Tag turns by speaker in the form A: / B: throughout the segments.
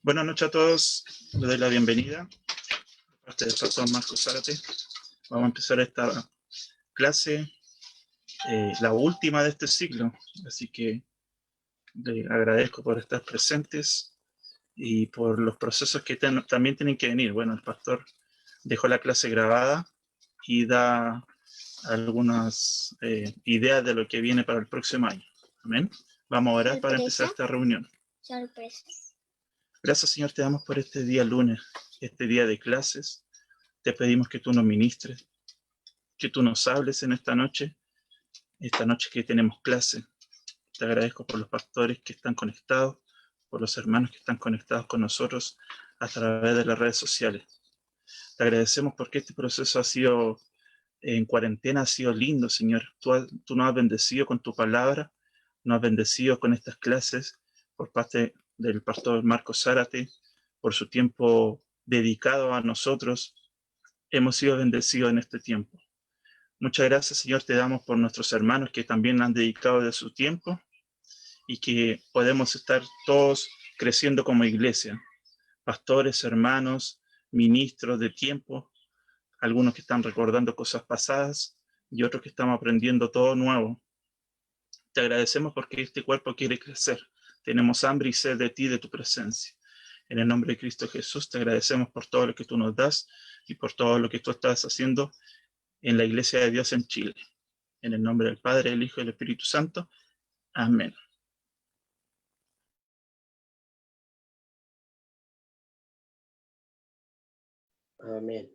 A: Buenas noches a todos, les doy la bienvenida de parte del pastor Marcos Zárate. Vamos a empezar esta clase, la última de este ciclo, así que le agradezco por estar presentes y por los procesos que también tienen que venir. Bueno, el pastor dejó la clase grabada y da algunas ideas de lo que viene para el próximo año. Amén. Vamos a orar para empezar esta reunión.
B: Sorpresas.
A: Gracias, Señor, te damos por este día lunes, este día de clases. Te pedimos que tú nos ministres, que tú nos hables en esta noche que tenemos clase. Te agradezco por los pastores que están conectados, por los hermanos que están conectados con nosotros a través de las redes sociales. Te agradecemos porque este proceso ha sido, en cuarentena, ha sido lindo, Señor. Tú nos has bendecido con tu palabra, nos has bendecido con estas clases por parte del pastor Marcos Zárate, por su tiempo dedicado a nosotros. Hemos sido bendecidos en este tiempo. Muchas gracias, Señor, te damos por nuestros hermanos que también han dedicado de su tiempo y que podemos estar todos creciendo como iglesia. Pastores, hermanos, ministros de tiempo, algunos que están recordando cosas pasadas y otros que estamos aprendiendo todo nuevo. Te agradecemos porque este cuerpo quiere crecer. Tenemos hambre y sed de ti, de tu presencia. En el nombre de Cristo Jesús, te agradecemos por todo lo que tú nos das y por todo lo que tú estás haciendo en la Iglesia de Dios en Chile. En el nombre del Padre, del Hijo y del Espíritu Santo. Amén.
C: Amén.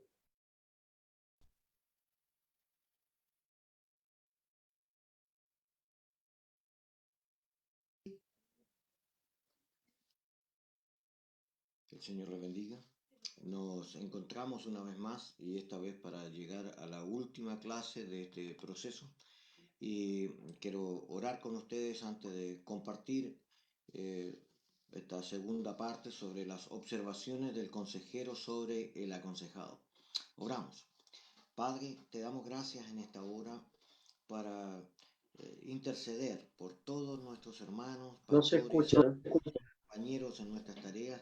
D: Que el Señor le bendiga. Nos encontramos una vez más y esta vez para llegar a la última clase de este proceso. Y quiero orar con ustedes antes de compartir esta segunda parte sobre las observaciones del consejero sobre el aconsejado. Oramos. Padre, te damos gracias en esta hora para interceder por todos nuestros hermanos,
C: No se
D: pastores,
C: escucha.
D: compañeros en nuestras tareas,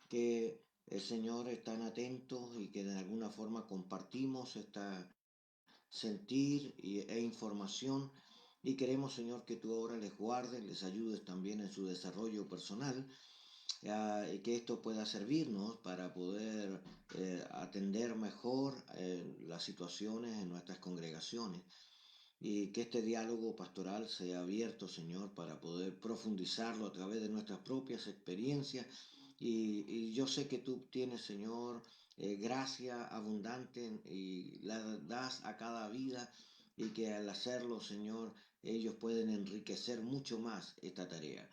D: que el Señor están atentos y que de alguna forma compartimos este sentir e información, y queremos, Señor, que tú ahora les guardes, les ayudes también en su desarrollo personal, y que esto pueda servirnos para poder atender mejor las situaciones en nuestras congregaciones, y que este diálogo pastoral sea abierto, Señor, para poder profundizarlo a través de nuestras propias experiencias. Y yo sé que tú tienes, Señor, gracia abundante y la das a cada vida, y que al hacerlo, Señor, ellos pueden enriquecer mucho más esta tarea.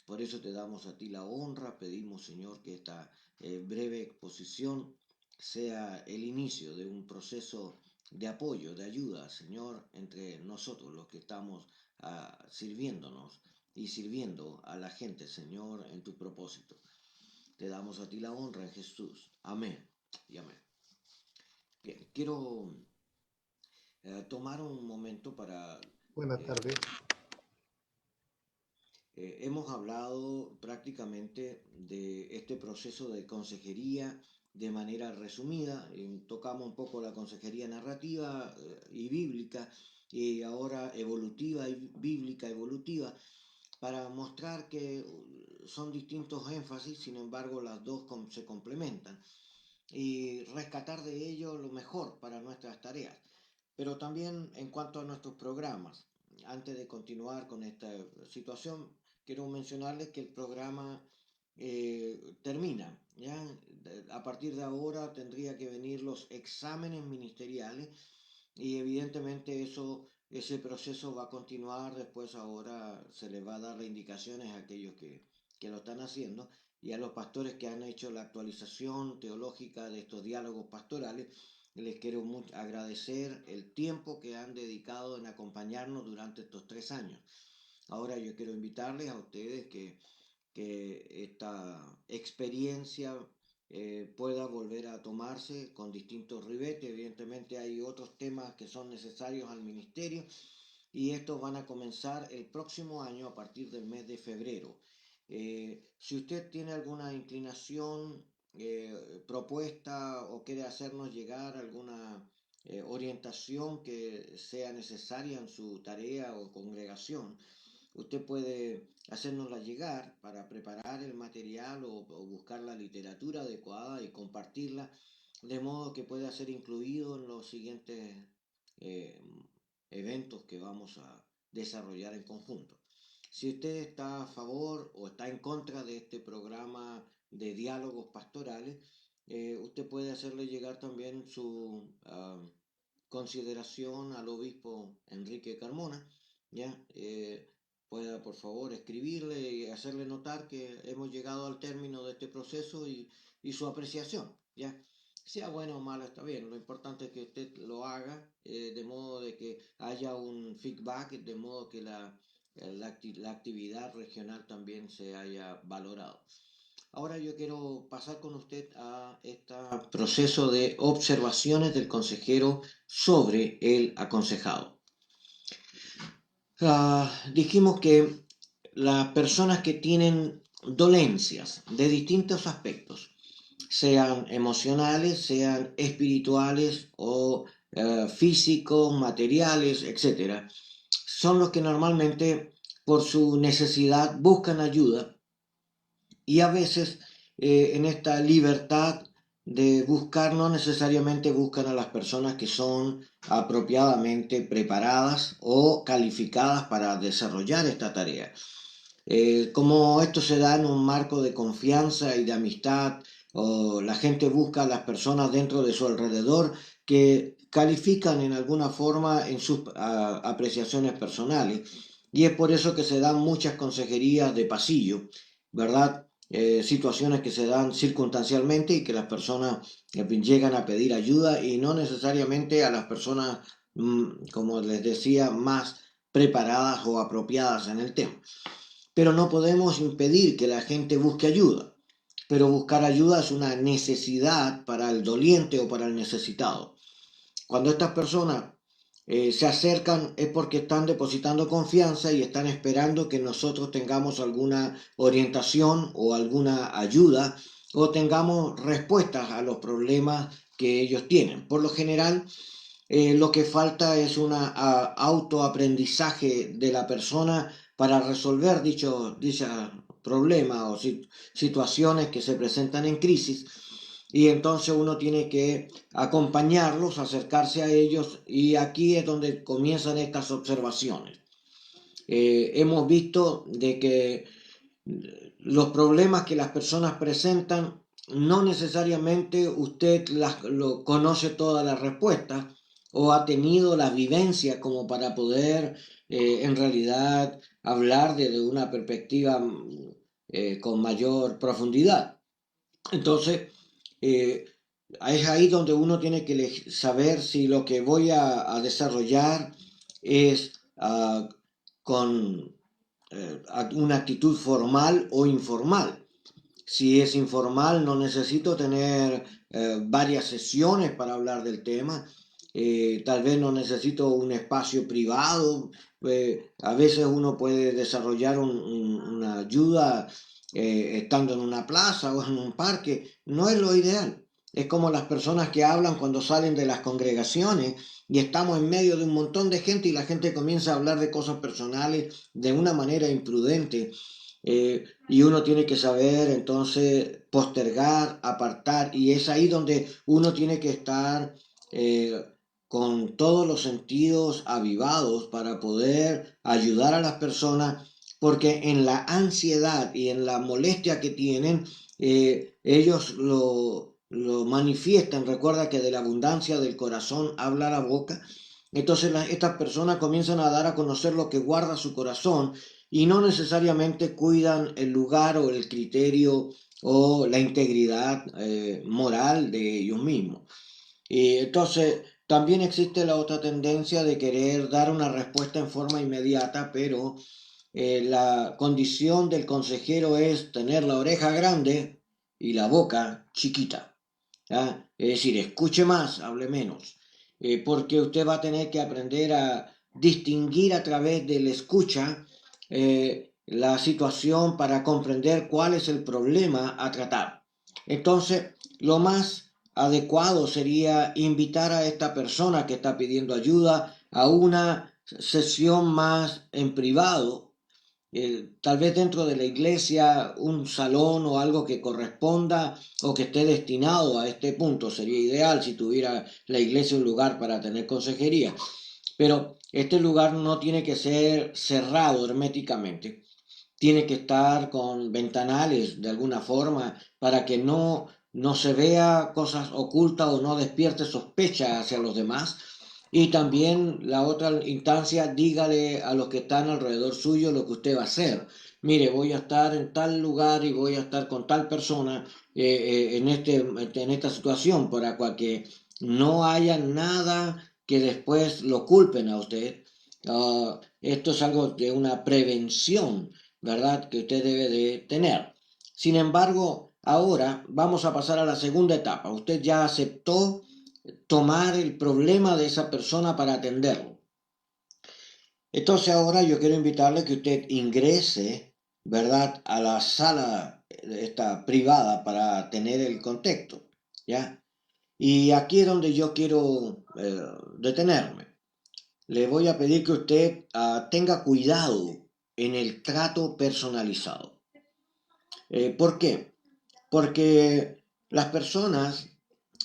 D: Por eso te damos a ti la honra, pedimos, Señor, que esta breve exposición sea el inicio de un proceso de apoyo, de ayuda, Señor, entre nosotros los que estamos sirviéndonos y sirviendo a la gente, Señor, en tu propósito. Te damos a ti la honra en Jesús. Amén y amén. Bien, quiero tomar un momento para...
E: Buenas tardes.
D: Hemos hablado prácticamente de este proceso de consejería de manera resumida. Tocamos un poco la consejería narrativa y bíblica, y ahora evolutiva y bíblica evolutiva, para mostrar que son distintos énfasis, sin embargo las dos se complementan, y rescatar de ello lo mejor para nuestras tareas. Pero también en cuanto a nuestros programas, antes de continuar con esta situación, quiero mencionarles que el programa termina, ¿ya? A partir de ahora tendría que venir los exámenes ministeriales, y evidentemente ese proceso va a continuar. Después ahora se les va a dar las indicaciones a aquellos que lo están haciendo, y a los pastores que han hecho la actualización teológica de estos diálogos pastorales. Les quiero agradecer el tiempo que han dedicado en acompañarnos durante estos 3 años. Ahora yo quiero invitarles a ustedes que esta experiencia pueda volver a tomarse con distintos ribetes. Evidentemente hay otros temas que son necesarios al ministerio, y estos van a comenzar el próximo año a partir del mes de febrero. Si usted tiene alguna inclinación, propuesta o quiere hacernos llegar alguna orientación que sea necesaria en su tarea o congregación, usted puede hacérnosla llegar para preparar el material o buscar la literatura adecuada y compartirla de modo que pueda ser incluido en los siguientes eh, eventos que vamos a desarrollar en conjunto. Si usted está a favor o está en contra de este programa de diálogos pastorales, usted puede hacerle llegar también su consideración al obispo Enrique Carmona, ¿ya? Pueda por favor escribirle y hacerle notar que hemos llegado al término de este proceso y su apreciación, ¿ya? Sea bueno o malo está bien, lo importante es que usted lo haga de modo de que haya un feedback, de modo que la actividad regional también se haya valorado. Ahora yo quiero pasar con usted a este proceso de observaciones del consejero sobre el aconsejado. Dijimos que las personas que tienen dolencias de distintos aspectos, sean emocionales, sean espirituales o físicos, materiales, etc., son los que normalmente por su necesidad buscan ayuda y a veces en esta libertad de buscar no necesariamente buscan a las personas que son apropiadamente preparadas o calificadas para desarrollar esta tarea. Como esto se da en un marco de confianza y de amistad, o la gente busca a las personas dentro de su alrededor que califican en alguna forma en sus apreciaciones personales. Y es por eso que se dan muchas consejerías de pasillo, ¿verdad? Situaciones que se dan circunstancialmente y que las personas llegan a pedir ayuda y no necesariamente a las personas, como les decía, más preparadas o apropiadas en el tema. Pero no podemos impedir que la gente busque ayuda. Pero buscar ayuda es una necesidad para el doliente o para el necesitado. Cuando estas personas se acercan es porque están depositando confianza y están esperando que nosotros tengamos alguna orientación o alguna ayuda o tengamos respuestas a los problemas que ellos tienen. Por lo general, lo que falta es un autoaprendizaje de la persona para resolver dicho problema o situaciones que se presentan en crisis, y entonces uno tiene que acompañarlos, acercarse a ellos, y aquí es donde comienzan estas observaciones. Hemos visto de que los problemas que las personas presentan no necesariamente usted lo conoce todas las respuestas o ha tenido la vivencia como para poder en realidad hablar desde una perspectiva con mayor profundidad. Entonces, es ahí donde uno tiene que saber si lo que voy a desarrollar es con una actitud formal o informal. Si es informal, no necesito tener varias sesiones para hablar del tema. Tal vez no necesito un espacio privado. A veces uno puede desarrollar una ayuda estando en una plaza o en un parque. No es lo ideal. Es como las personas que hablan cuando salen de las congregaciones y estamos en medio de un montón de gente y la gente comienza a hablar de cosas personales de una manera imprudente. Y uno tiene que saber entonces postergar, apartar, y es ahí donde uno tiene que estar con todos los sentidos avivados para poder ayudar a las personas, porque en la ansiedad y en la molestia que tienen, ellos lo manifiestan. Recuerda que de la abundancia del corazón habla la boca. Entonces estas personas comienzan a dar a conocer lo que guarda su corazón y no necesariamente cuidan el lugar o el criterio o la integridad moral de ellos mismos. Y entonces también existe la otra tendencia de querer dar una respuesta en forma inmediata, pero la condición del consejero es tener la oreja grande y la boca chiquita. ¿Ya? Es decir, escuche más, hable menos, porque usted va a tener que aprender a distinguir a través de la escucha la situación para comprender cuál es el problema a tratar. Entonces, lo más adecuado sería invitar a esta persona que está pidiendo ayuda a una sesión más en privado, tal vez dentro de la iglesia, un salón o algo que corresponda o que esté destinado a este punto. Sería ideal si tuviera la iglesia un lugar para tener consejería, pero este lugar no tiene que ser cerrado herméticamente. Tiene que estar con ventanales de alguna forma para que no se vea cosas ocultas o no despierte sospecha hacia los demás. Y también la otra instancia, dígale a los que están alrededor suyo lo que usted va a hacer. Mire, voy a estar en tal lugar y voy a estar con tal persona en esta situación para que no haya nada que después lo culpen a usted. Esto es algo de una prevención, ¿verdad?, que usted debe de tener. Sin embargo, ahora vamos a pasar a la segunda etapa. Usted ya aceptó tomar el problema de esa persona para atenderlo. Entonces ahora yo quiero invitarle que usted ingrese, ¿verdad?, a la sala esta privada para tener el contexto, ¿ya? Y aquí es donde yo quiero detenerme. Le voy a pedir que usted tenga cuidado en el trato personalizado. ¿Por qué? Porque las personas,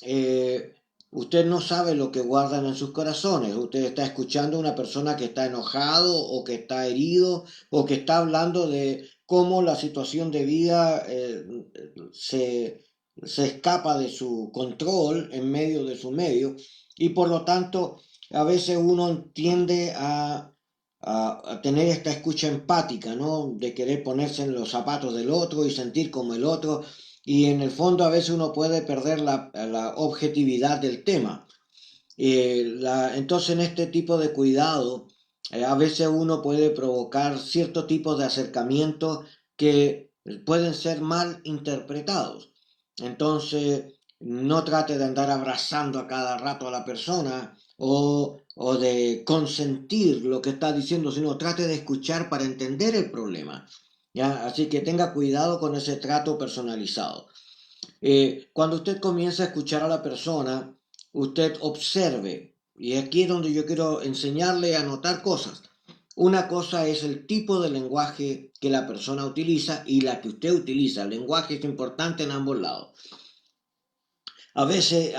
D: eh, usted no sabe lo que guardan en sus corazones. Usted está escuchando a una persona que está enojado o que está herido o que está hablando de cómo la situación de vida se escapa de su control en medio de su medio, y por lo tanto a veces uno tiende a tener esta escucha empática, ¿no? De querer ponerse en los zapatos del otro y sentir como el otro, y en el fondo a veces uno puede perder la objetividad del tema. Entonces en este tipo de cuidado, a veces uno puede provocar cierto tipo de acercamientos que pueden ser mal interpretados. Entonces, no trate de andar abrazando a cada rato a la persona o de consentir lo que está diciendo, sino trate de escuchar para entender el problema, ¿ya? Así que tenga cuidado con ese trato personalizado. Cuando usted comienza a escuchar a la persona, usted observe, y aquí es donde yo quiero enseñarle a notar cosas. Una cosa es el tipo de lenguaje que la persona utiliza y la que usted utiliza. El lenguaje es importante en ambos lados. A veces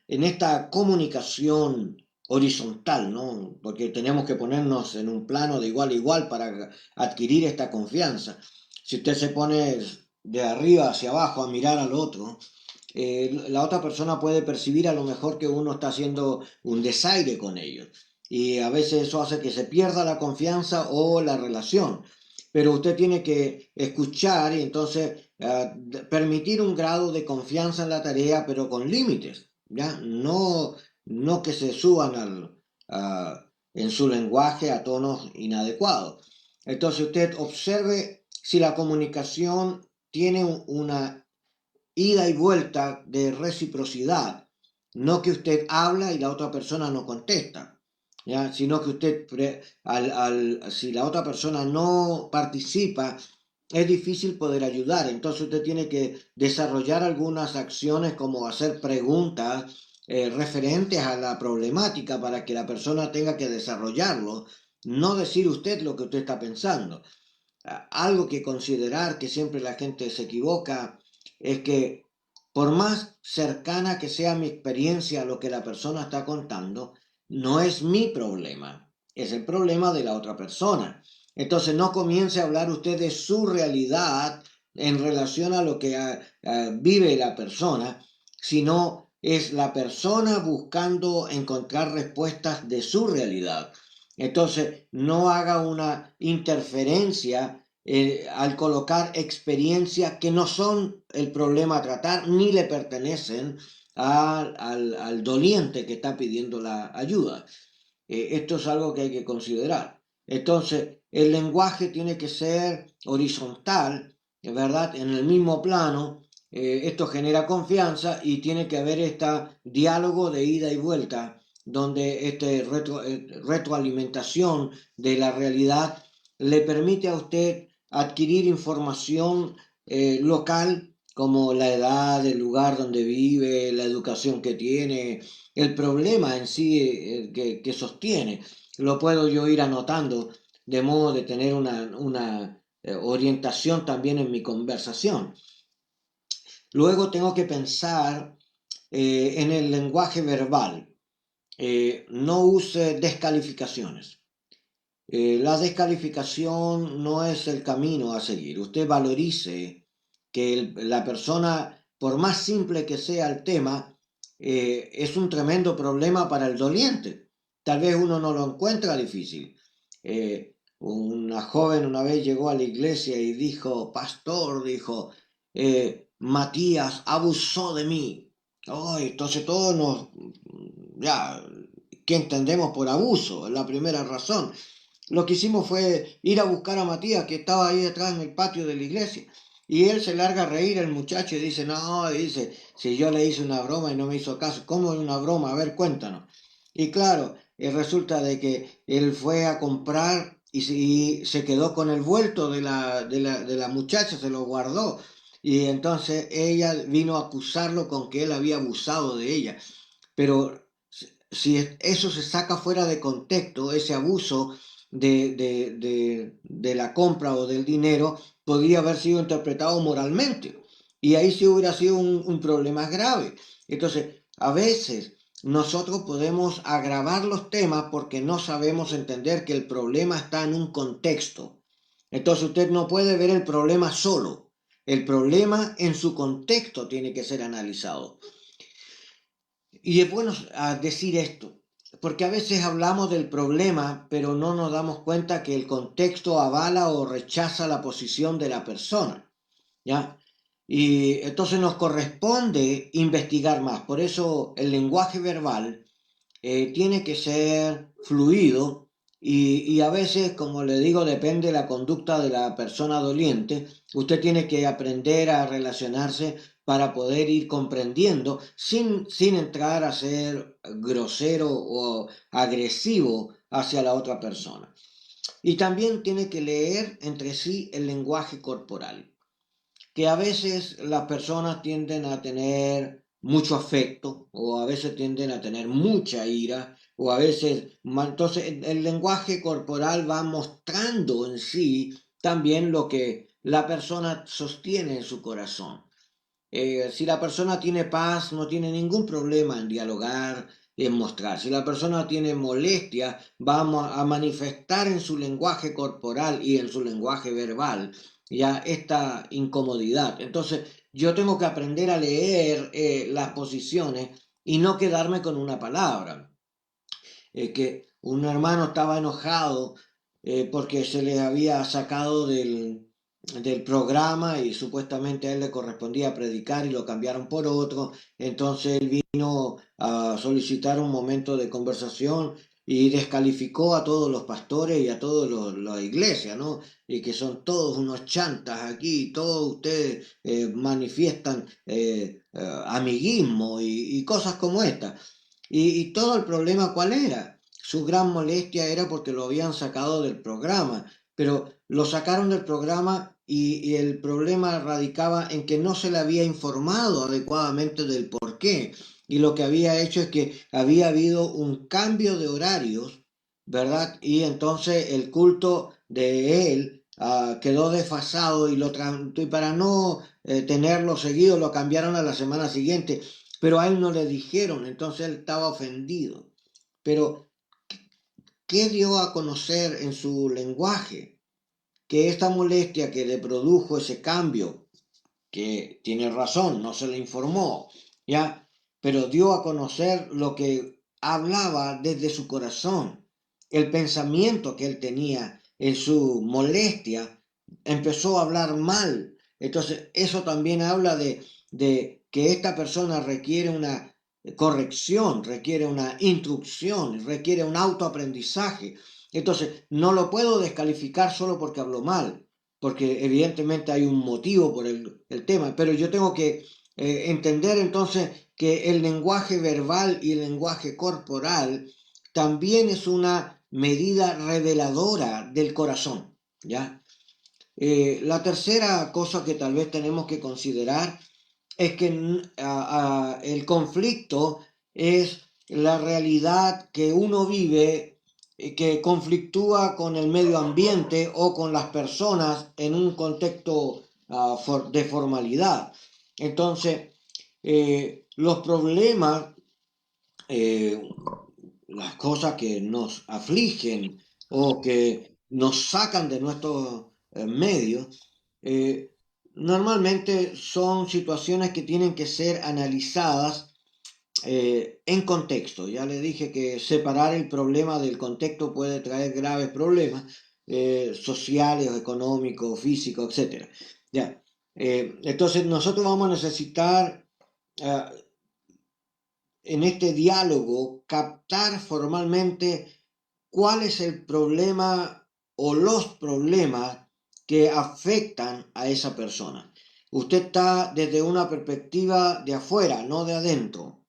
D: en esta comunicación horizontal, ¿no? Porque tenemos que ponernos en un plano de igual a igual para adquirir esta confianza. Si usted se pone de arriba hacia abajo a mirar al otro, la otra persona puede percibir a lo mejor que uno está haciendo un desaire con ellos. Y a veces eso hace que se pierda la confianza o la relación. Pero usted tiene que escuchar y entonces permitir un grado de confianza en la tarea, pero con límites, ¿ya? No que se suban en su lenguaje a tonos inadecuados. Entonces usted observe si la comunicación tiene una ida y vuelta de reciprocidad, no que usted habla y la otra persona no contesta, ¿ya? Sino que usted, si la otra persona no participa, es difícil poder ayudar. Entonces usted tiene que desarrollar algunas acciones como hacer preguntas referentes a la problemática para que la persona tenga que desarrollarlo, no decir usted lo que usted está pensando. Algo que considerar, que siempre la gente se equivoca, es que por más cercana que sea mi experiencia a lo que la persona está contando, no es mi problema, es el problema de la otra persona. Entonces no comience a hablar usted de su realidad en relación a lo que vive la persona, sino es la persona buscando encontrar respuestas de su realidad. Entonces, no haga una interferencia al colocar experiencias que no son el problema a tratar ni le pertenecen al doliente que está pidiendo la ayuda. Esto es algo que hay que considerar. Entonces, el lenguaje tiene que ser horizontal, ¿verdad? En el mismo plano. Esto genera confianza y tiene que haber este diálogo de ida y vuelta donde retroalimentación de la realidad le permite a usted adquirir información local, como la edad, el lugar donde vive, la educación que tiene, el problema en sí que sostiene. Lo puedo yo ir anotando de modo de tener una orientación también en mi conversación. Luego tengo que pensar en el lenguaje verbal. No use descalificaciones. La descalificación no es el camino a seguir. Usted valorice que la persona, por más simple que sea el tema, es un tremendo problema para el doliente. Tal vez uno no lo encuentra difícil. Una joven una vez llegó a la iglesia y dijo, pastor, dijo, Matías abusó de mí. Oh, entonces todos ya, ¿qué entendemos por abuso? Es la primera razón. Lo que hicimos fue ir a buscar a Matías, que estaba ahí detrás en el patio de la iglesia. Y él se larga a reír, el muchacho, y dice, no, dice, si yo le hice una broma y no me hizo caso, ¿cómo es una broma? A ver, cuéntanos. Y claro, resulta de que él fue a comprar y se quedó con el vuelto de la muchacha, se lo guardó. Y entonces ella vino a acusarlo con que él había abusado de ella. Pero si eso se saca fuera de contexto, ese abuso de la compra o del dinero podría haber sido interpretado moralmente. Y ahí sí hubiera sido un problema grave. Entonces, a veces nosotros podemos agravar los temas porque no sabemos entender que el problema está en un contexto. Entonces usted no puede ver el problema solo. El problema en su contexto tiene que ser analizado. Y es bueno decir esto, porque a veces hablamos del problema, pero no nos damos cuenta que el contexto avala o rechaza la posición de la persona, ¿ya? Y entonces nos corresponde investigar más. Por eso el lenguaje verbal tiene que ser fluido y a veces, como le digo, depende de la conducta de la persona doliente. Usted tiene que aprender a relacionarse para poder ir comprendiendo sin entrar a ser grosero o agresivo hacia la otra persona. Y también tiene que leer entre sí el lenguaje corporal, que a veces las personas tienden a tener mucho afecto o a veces tienden a tener mucha ira o a veces, entonces el lenguaje corporal va mostrando en sí también lo que la persona sostiene en su corazón. Si la persona tiene paz, no tiene ningún problema en dialogar, en mostrar. Si la persona tiene molestia, va a manifestar en su lenguaje corporal y en su lenguaje verbal ya esta incomodidad. Entonces, yo tengo que aprender a leer las posiciones y no quedarme con una palabra. Que un hermano estaba enojado porque se le había sacado del programa y supuestamente a él le correspondía predicar y lo cambiaron por otro. Entonces él vino a solicitar un momento de conversación y descalificó a todos los pastores y a todas las iglesias, ¿no? Y que son todos unos chantas aquí, todos ustedes manifiestan amiguismo y cosas como esta. Y todo el problema, ¿cuál era? Su gran molestia era porque lo habían sacado del programa, pero lo sacaron del programa y el problema radicaba en que no se le había informado adecuadamente del por qué. Y lo que había hecho es que había habido un cambio de horarios, ¿verdad? Y entonces el culto de él quedó desfasado y para no tenerlo seguido lo cambiaron a la semana siguiente, pero a él no le dijeron, entonces él estaba ofendido. Pero, ¿qué dio a conocer en su lenguaje? Que esta molestia que le produjo ese cambio, que tiene razón, no se le informó, ¿ya? Pero dio a conocer lo que hablaba desde su corazón, el pensamiento que él tenía en su molestia, empezó a hablar mal. Entonces, eso también habla de que esta persona requiere una corrección, requiere una instrucción, requiere un autoaprendizaje. Entonces, no lo puedo descalificar solo porque habló mal, porque evidentemente hay un motivo por el tema, pero yo tengo que entender entonces que el lenguaje verbal y el lenguaje corporal también es una medida reveladora del corazón. ¿ya? La tercera cosa que tal vez tenemos que considerar es que el conflicto es la realidad que uno vive, que conflictúa con el medio ambiente o con las personas en un contexto de formalidad. Entonces, los problemas, eh, las cosas que nos afligen o que nos sacan de nuestros medios, eh, normalmente son situaciones que tienen que ser analizadas en contexto. Ya le dije que separar el problema del contexto puede traer graves problemas sociales, económicos, físicos, etc. Ya. Entonces nosotros vamos a necesitar en este diálogo captar formalmente cuál es el problema o los problemas que afectan a esa persona. Usted está desde una perspectiva de afuera, no de adentro.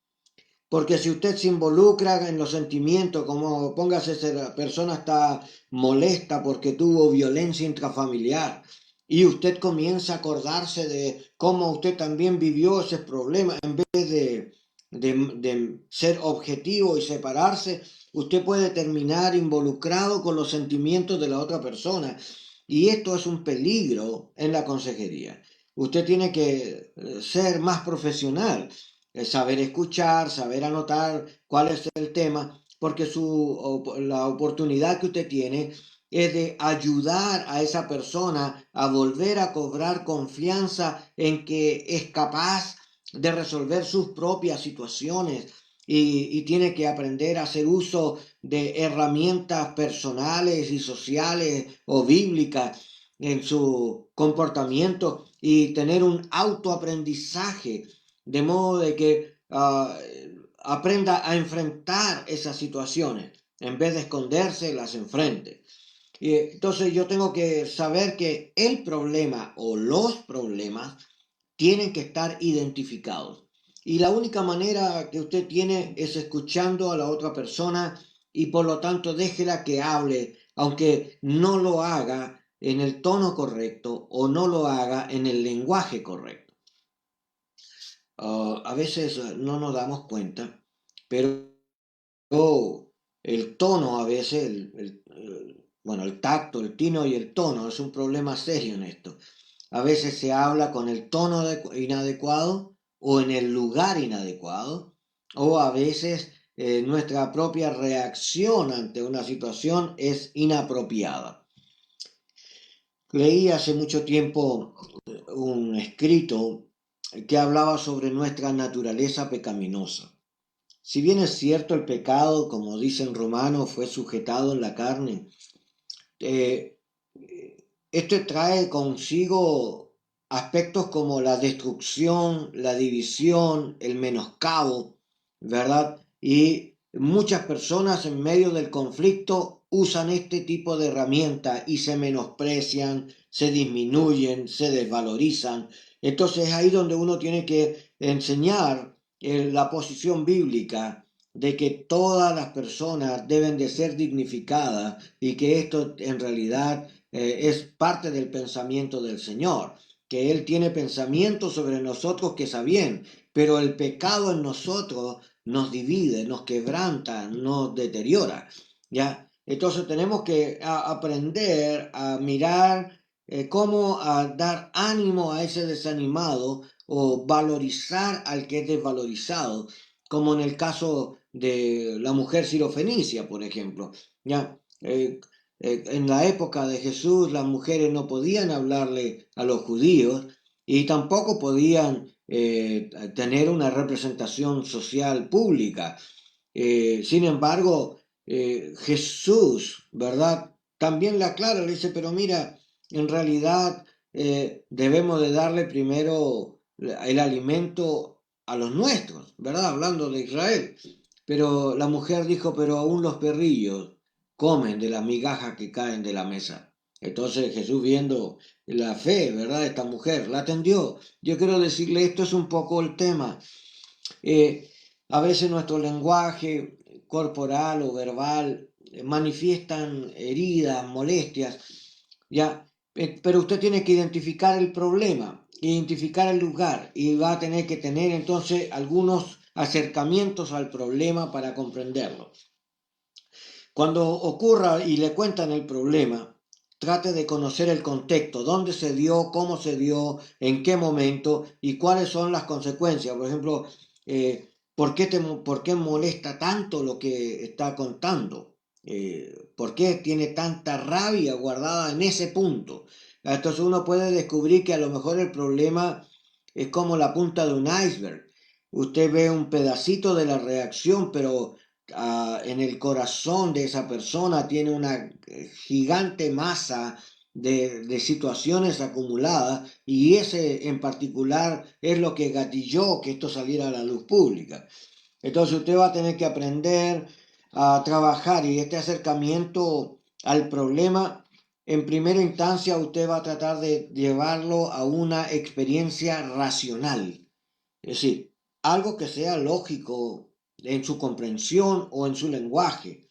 D: Porque si usted se involucra en los sentimientos, como póngase, la persona está molesta porque tuvo violencia intrafamiliar y usted comienza a acordarse de cómo usted también vivió ese problema, en vez de ser objetivo y separarse, usted puede terminar involucrado con los sentimientos de la otra persona. Y esto es un peligro en la consejería. Usted tiene que ser más profesional, saber escuchar, saber anotar cuál es el tema, porque la oportunidad que usted tiene es de ayudar a esa persona a volver a cobrar confianza en que es capaz de resolver sus propias situaciones y tiene que aprender a hacer uso de herramientas personales y sociales o bíblicas en su comportamiento y tener un autoaprendizaje de modo de que aprenda a enfrentar esas situaciones en vez de esconderse, las enfrente. Y entonces yo tengo que saber que el problema o los problemas tienen que estar identificados. Y la única manera que usted tiene es escuchando a la otra persona y por lo tanto déjela que hable, aunque no lo haga en el tono correcto o no lo haga en el lenguaje correcto. A veces no nos damos cuenta, pero el tono a veces, bueno, el tacto, el tino y el tono es un problema serio en esto. A veces se habla con el tono inadecuado o en el lugar inadecuado, o a veces nuestra propia reacción ante una situación es inapropiada. Leí hace mucho tiempo un escrito que hablaba sobre nuestra naturaleza pecaminosa. Si bien es cierto el pecado, como dicen Romanos, fue sujetado en la carne, eh, esto trae consigo aspectos como la destrucción, la división, el menoscabo, ¿verdad? Y muchas personas en medio del conflicto usan este tipo de herramientas y se menosprecian, se disminuyen, se desvalorizan. Entonces es ahí donde uno tiene que enseñar la posición bíblica de que todas las personas deben de ser dignificadas y que esto en realidad es parte del pensamiento del Señor, que Él tiene pensamientos sobre nosotros que está bien, pero el pecado en nosotros nos divide, nos quebranta, nos deteriora, ¿ya? Entonces tenemos que aprender a mirar cómo a dar ánimo a ese desanimado o valorizar al que es desvalorizado, como en el caso de la mujer sirofenicia, por ejemplo, ¿ya? En la época de Jesús las mujeres no podían hablarle a los judíos y tampoco podían tener una representación social pública. Sin embargo, Jesús, ¿verdad? También le aclara, le dice, pero mira, en realidad debemos de darle primero el alimento a los nuestros, ¿verdad? Hablando de Israel. Pero la mujer dijo, pero aún los perrillos comen de las migajas que caen de la mesa. Entonces Jesús, viendo la fe, ¿verdad? Esta mujer la atendió. Yo quiero decirle, esto es un poco el tema. A veces nuestro lenguaje corporal o verbal manifiestan heridas, molestias, ¿ya? Pero usted tiene que identificar el problema, identificar el lugar y va a tener que tener entonces algunos acercamientos al problema para comprenderlo. Cuando ocurra y le cuentan el problema, trate de conocer el contexto, dónde se dio, cómo se dio, en qué momento y cuáles son las consecuencias. Por ejemplo, ¿por qué molesta tanto lo que está contando? ¿Por qué tiene tanta rabia guardada en ese punto? Entonces uno puede descubrir que a lo mejor el problema es como la punta de un iceberg. Usted ve un pedacito de la reacción, pero en el corazón de esa persona tiene una gigante masa de situaciones acumuladas y ese en particular es lo que gatilló que esto saliera a la luz pública. Entonces usted va a tener que aprender a trabajar y este acercamiento al problema, en primera instancia usted va a tratar de llevarlo a una experiencia racional. Es decir, algo que sea lógico en su comprensión o en su lenguaje.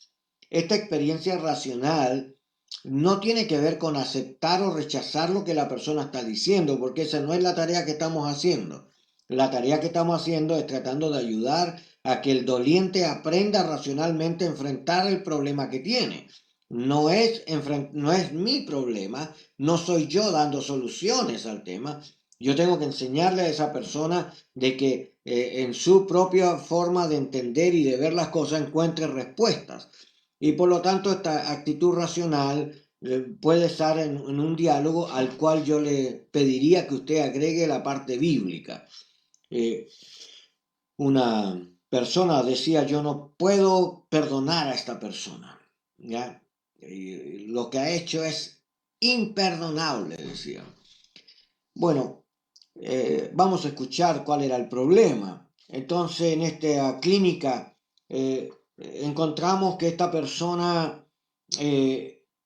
D: Esta experiencia racional no tiene que ver con aceptar o rechazar lo que la persona está diciendo, porque esa no es la tarea que estamos haciendo. La tarea que estamos haciendo es tratando de ayudar a que el doliente aprenda racionalmente a enfrentar el problema que tiene. No es mi problema, no soy yo dando soluciones al tema. Yo tengo que enseñarle a esa persona de que en su propia forma de entender y de ver las cosas encuentre respuestas. Y por lo tanto esta actitud racional puede estar en un diálogo al cual yo le pediría que usted agregue la parte bíblica. Una persona decía, yo no puedo perdonar a esta persona, ¿ya? Lo que ha hecho es imperdonable, decía. Bueno, vamos a escuchar cuál era el problema. Entonces, en esta clínica encontramos que esta persona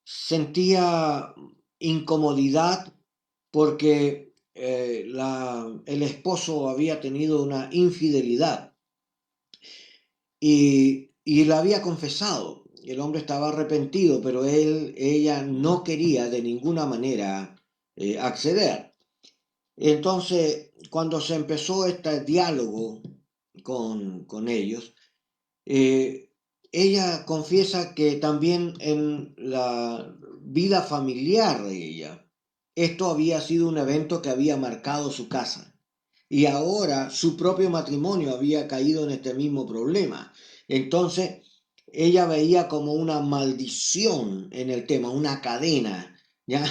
D: sentía incomodidad porque el esposo había tenido una infidelidad y la había confesado. El hombre estaba arrepentido, pero ella no quería de ninguna manera acceder. Entonces, cuando se empezó este diálogo con ellos, ella confiesa que también en la vida familiar de ella, esto había sido un evento que había marcado su casa. Y ahora su propio matrimonio había caído en este mismo problema. Entonces, ella veía como una maldición en el tema, una cadena, ¿ya?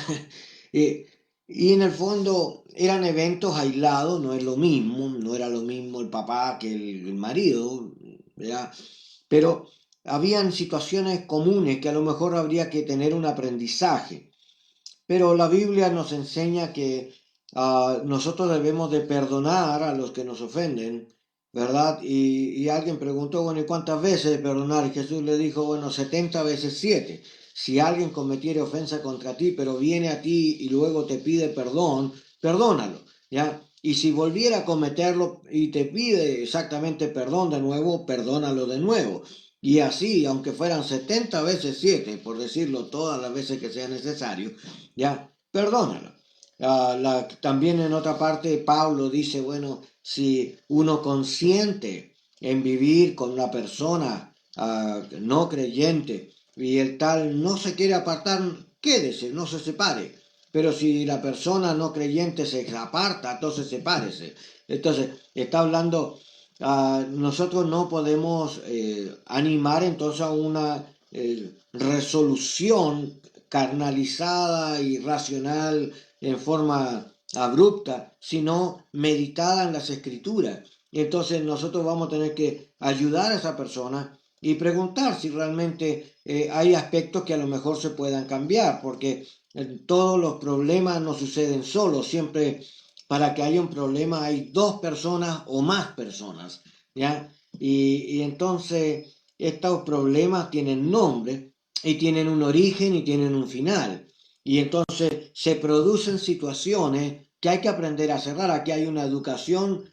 D: Y en el fondo eran eventos aislados, no es lo mismo, no era lo mismo el papá que el marido, ¿ya? Pero habían situaciones comunes que a lo mejor habría que tener un aprendizaje. Pero la Biblia nos enseña que nosotros debemos de perdonar a los que nos ofenden, ¿verdad? Y alguien preguntó, bueno, ¿y cuántas veces perdonar? Y Jesús le dijo, bueno, 70 veces 7. Si alguien cometiere ofensa contra ti, pero viene a ti y luego te pide perdón, perdónalo, ¿ya? Y si volviera a cometerlo y te pide exactamente perdón de nuevo, perdónalo de nuevo. Y así, aunque fueran 70 veces 7, por decirlo todas las veces que sea necesario, ya, perdónalo. También en otra parte Pablo dice, bueno, si uno consiente en vivir con una persona no creyente y el tal no se quiere apartar, quédese, no se separe. Pero si la persona no creyente se aparta, entonces sepárese. Entonces, está hablando, nosotros no podemos animar entonces a una resolución carnalizada y racional en forma abrupta, sino meditada en las escrituras. Y entonces nosotros vamos a tener que ayudar a esa persona y preguntar si realmente hay aspectos que a lo mejor se puedan cambiar, porque todos los problemas no suceden solos, siempre para que haya un problema hay dos personas o más personas, ¿ya? Y entonces estos problemas tienen nombre y tienen un origen y tienen un final. Y entonces se producen situaciones que hay que aprender a cerrar. Aquí hay una educación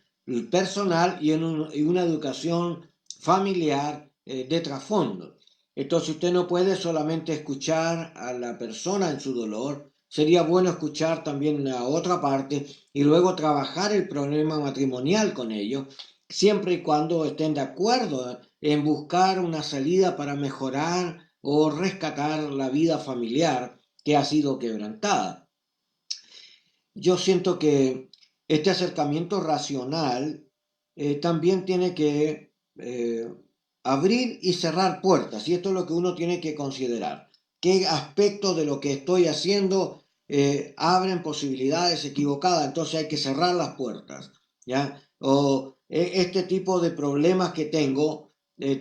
D: personal y una educación familiar de trasfondo. Entonces usted no puede solamente escuchar a la persona en su dolor, sería bueno escuchar también la otra parte y luego trabajar el problema matrimonial con ellos, siempre y cuando estén de acuerdo en buscar una salida para mejorar o rescatar la vida familiar que ha sido quebrantada. Yo siento que este acercamiento racional también tiene que abrir y cerrar puertas, y esto es lo que uno tiene que considerar. ¿Qué aspectos de lo que estoy haciendo abren posibilidades equivocadas? Entonces hay que cerrar las puertas, ¿ya? O este tipo de problemas que tengo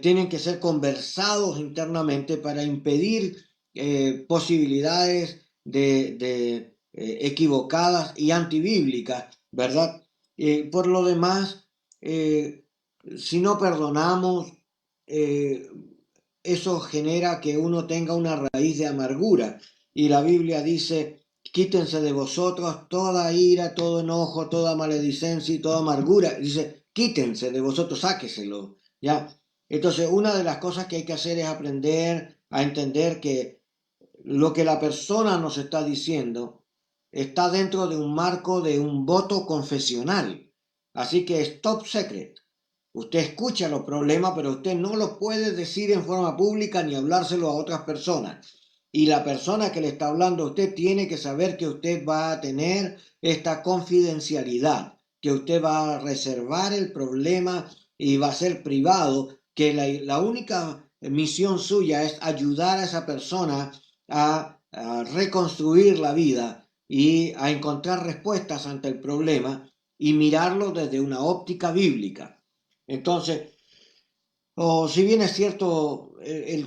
D: tienen que ser conversados internamente para impedir posibilidades de equivocadas y antibíblicas, ¿verdad? Por lo demás, si no perdonamos, eh, eso genera que uno tenga una raíz de amargura. Y la Biblia dice, quítense de vosotros toda ira, todo enojo, toda maledicencia y toda amargura. Dice, quítense de vosotros, sáqueselo, ¿ya? Entonces, una de las cosas que hay que hacer es aprender a entender que lo que la persona nos está diciendo está dentro de un marco de un voto confesional. Así que es top secret. Usted escucha los problemas, pero usted no los puede decir en forma pública ni hablárselo a otras personas. Y la persona que le está hablando a usted tiene que saber que usted va a tener esta confidencialidad, que usted va a reservar el problema y va a ser privado, que la única misión suya es ayudar a esa persona a reconstruir la vida y a encontrar respuestas ante el problema y mirarlo desde una óptica bíblica. Entonces, si bien es cierto,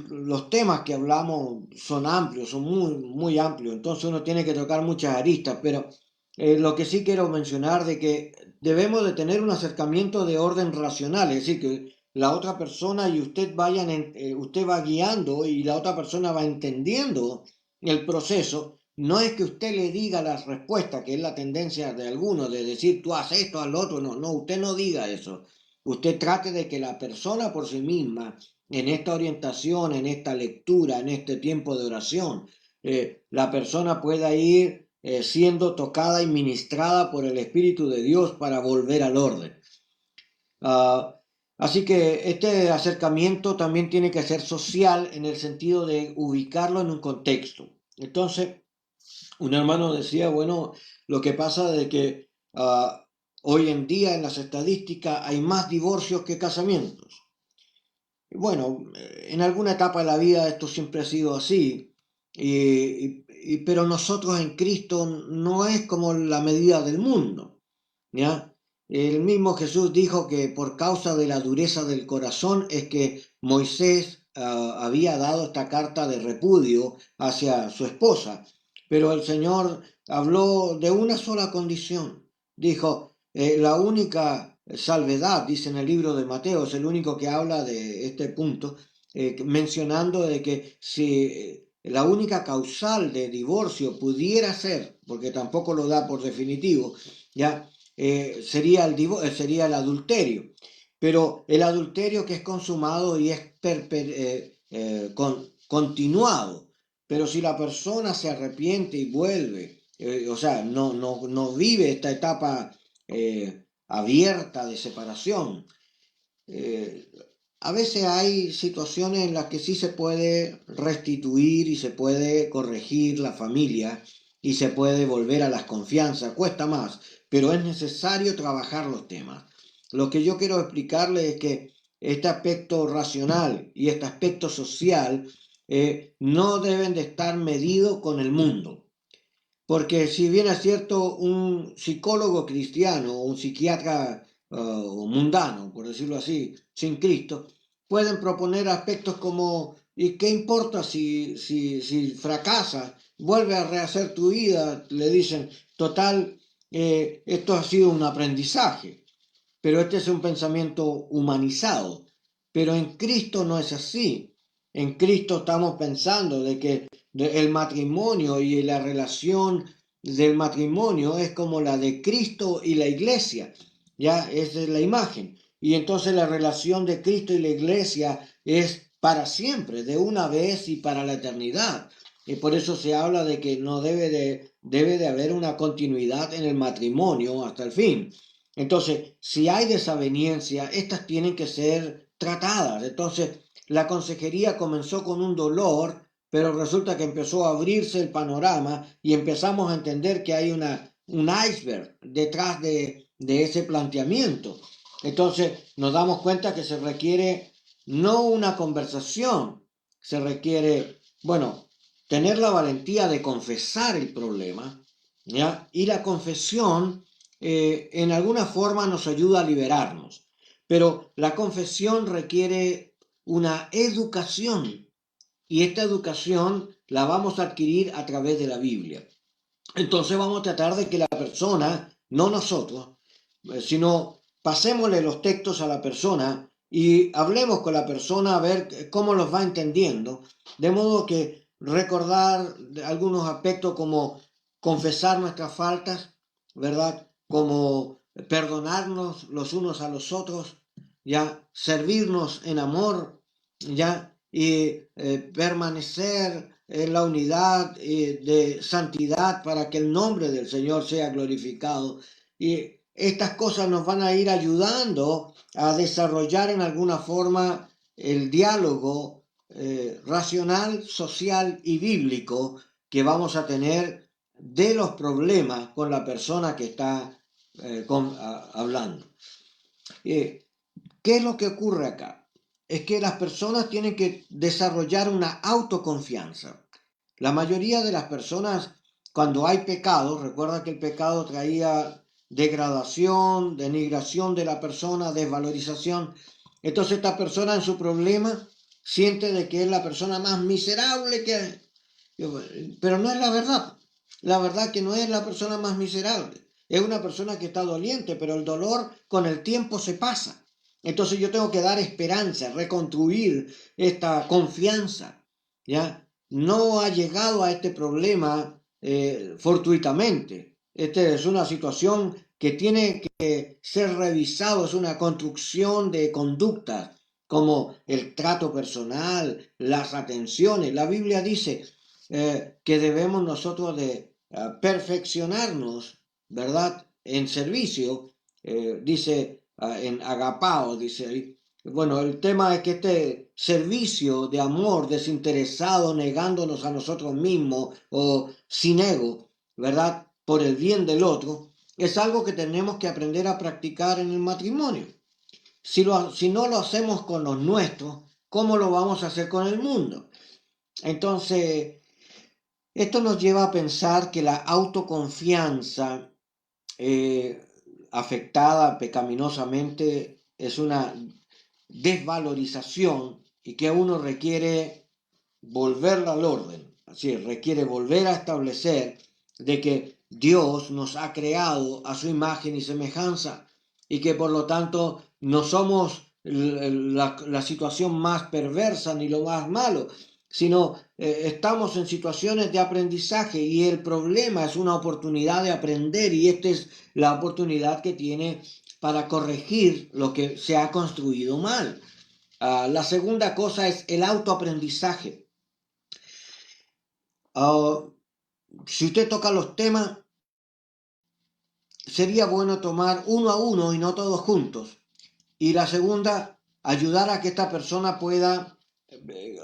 D: los temas que hablamos son amplios, son muy amplios, entonces uno tiene que tocar muchas aristas, pero lo que sí quiero mencionar de que debemos de tener un acercamiento de orden racional, es decir, que la otra persona y usted usted va guiando y la otra persona va entendiendo el proceso. No es que usted le diga la respuesta, que es la tendencia de algunos, de decir tú haces esto, al otro, no, usted no diga eso. Usted trate de que la persona por sí misma, en esta orientación, en esta lectura, en este tiempo de oración, la persona pueda ir siendo tocada y ministrada por el Espíritu de Dios para volver al orden. Así que este acercamiento también tiene que ser social en el sentido de ubicarlo en un contexto. Entonces, un hermano decía, bueno, lo que pasa es que hoy en día en las estadísticas hay más divorcios que casamientos. Bueno, en alguna etapa de la vida esto siempre ha sido así, pero nosotros en Cristo no es como la medida del mundo, ¿ya? El mismo Jesús dijo que por causa de la dureza del corazón es que Moisés había dado esta carta de repudio hacia su esposa, pero el Señor habló de una sola condición. Dijo, la única salvedad, dice en el libro de Mateo, es el único que habla de este punto, mencionando de que si la única causal de divorcio pudiera ser, porque tampoco lo da por definitivo, ya sería el adulterio. Pero el adulterio que es consumado y es continuado. Pero si la persona se arrepiente y vuelve, o sea, no vive esta etapa abierta de separación, a veces hay situaciones en las que sí se puede restituir y se puede corregir la familia y se puede volver a las confianzas, cuesta más, pero es necesario trabajar los temas. Lo que yo quiero explicarle es que este aspecto racional y este aspecto social no deben de estar medidos con el mundo. Porque si bien es cierto, un psicólogo cristiano o un psiquiatra o mundano, por decirlo así, sin Cristo, pueden proponer aspectos como, ¿y qué importa si fracasas? Vuelve a rehacer tu vida, le dicen, total, esto ha sido un aprendizaje. Pero este es un pensamiento humanizado. Pero en Cristo no es así. En Cristo estamos pensando de que el matrimonio y la relación del matrimonio es como la de Cristo y la iglesia. Ya, esa es la imagen. Y entonces la relación de Cristo y la iglesia es para siempre, de una vez y para la eternidad. y por eso se habla de que no debe de haber una continuidad en el matrimonio hasta el fin. Entonces, si hay desaveniencia, estas tienen que ser tratadas. Entonces, la consejería comenzó con un dolor, pero resulta que empezó a abrirse el panorama y empezamos a entender que hay un iceberg detrás de ese planteamiento. Entonces, nos damos cuenta que se requiere no una conversación, se requiere, bueno, tener la valentía de confesar el problema, ¿ya? Y la confesión en alguna forma nos ayuda a liberarnos. Pero la confesión requiere una educación y esta educación la vamos a adquirir a través de la Biblia. Entonces vamos a tratar de que la persona, no nosotros, sino pasémosle los textos a la persona y hablemos con la persona a ver cómo los va entendiendo, de modo que recordar algunos aspectos como confesar nuestras faltas, ¿verdad? Como perdonarnos los unos a los otros, ya servirnos en amor, ya y permanecer en la unidad de santidad para que el nombre del Señor sea glorificado. Y estas cosas nos van a ir ayudando a desarrollar en alguna forma el diálogo racional, social y bíblico que vamos a tener de los problemas con la persona que está hablando. ¿Qué es lo que ocurre acá? Es que las personas tienen que desarrollar una autoconfianza. La mayoría de las personas, cuando hay pecado, recuerda que el pecado traía degradación, denigración de la persona, desvalorización. Entonces esta persona en su problema siente de que es la persona más miserable que hay. Pero no es la verdad. La verdad que no es la persona más miserable. Es una persona que está doliente, pero el dolor con el tiempo se pasa. Entonces yo tengo que dar esperanza, reconstruir esta confianza, ¿ya? No ha llegado a este problema fortuitamente. Esta es una situación que tiene que ser revisado, es una construcción de conductas como el trato personal, las atenciones. La Biblia dice que debemos nosotros de perfeccionarnos, ¿verdad? En servicio, dice en agapao, dice ahí. Bueno, el tema es que este servicio de amor desinteresado, negándonos a nosotros mismos o sin ego, ¿verdad? Por el bien del otro, es algo que tenemos que aprender a practicar en el matrimonio. Si no lo hacemos con los nuestros, ¿cómo lo vamos a hacer con el mundo? Entonces, esto nos lleva a pensar que la autoconfianza afectada pecaminosamente es una desvalorización y que uno requiere volverla al orden. Así es, requiere volver a establecer de que Dios nos ha creado a su imagen y semejanza y que por lo tanto no somos la situación más perversa ni lo más malo, sino estamos en situaciones de aprendizaje y el problema es una oportunidad de aprender y esta es la oportunidad que tiene para corregir lo que se ha construido mal. La segunda cosa es el autoaprendizaje. Si usted toca los temas, sería bueno tomar uno a uno y no todos juntos. Y la segunda, ayudar a que esta persona pueda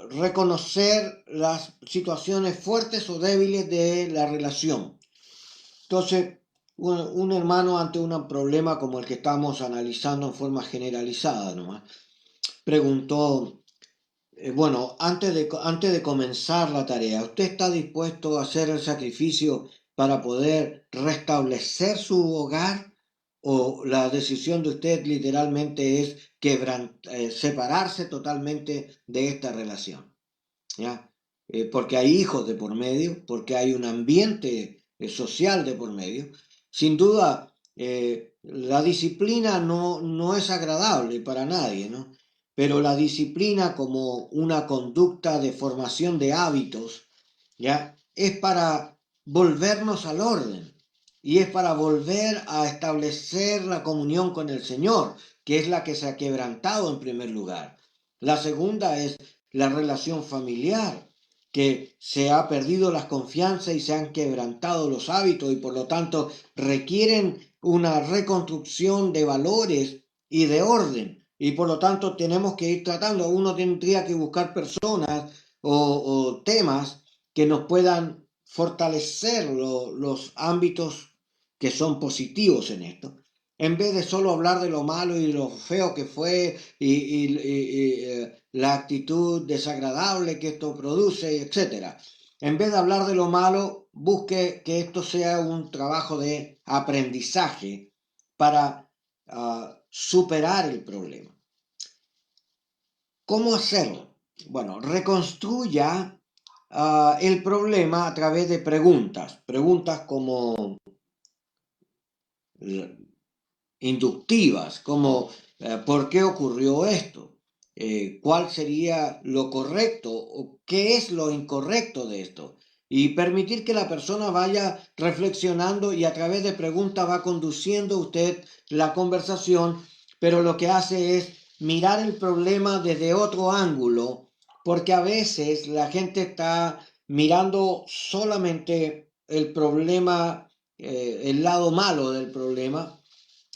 D: reconocer las situaciones fuertes o débiles de la relación. Entonces, un hermano ante un problema como el que estamos analizando en forma generalizada nomás, preguntó, bueno, antes de comenzar la tarea, ¿usted está dispuesto a hacer el sacrificio para poder restablecer su hogar? ¿O la decisión de usted literalmente es separarse totalmente de esta relación? ¿Ya? Porque hay hijos de por medio, porque hay un ambiente social de por medio. Sin duda, la disciplina no es agradable para nadie, ¿no? Pero la disciplina como una conducta de formación de hábitos, ¿ya? Es para volvernos al orden y es para volver a establecer la comunión con el Señor, que es la que se ha quebrantado en primer lugar. La segunda es la relación familiar, que se ha perdido la confianza y se han quebrantado los hábitos y por lo tanto requieren una reconstrucción de valores y de orden. Y por lo tanto tenemos que ir tratando, uno tendría que buscar personas o temas que nos puedan fortalecer los ámbitos que son positivos en esto. En vez de solo hablar de lo malo y lo feo que fue y la actitud desagradable que esto produce, etc. En vez de hablar de lo malo, busque que esto sea un trabajo de aprendizaje para superar el problema. ¿Cómo hacerlo? Bueno, reconstruya el problema a través de preguntas. Preguntas como inductivas, como ¿por qué ocurrió esto? ¿Cuál sería lo correcto o qué es lo incorrecto de esto? Y permitir que la persona vaya reflexionando y a través de preguntas va conduciendo usted la conversación, pero lo que hace es mirar el problema desde otro ángulo, porque a veces la gente está mirando solamente el problema, el lado malo del problema,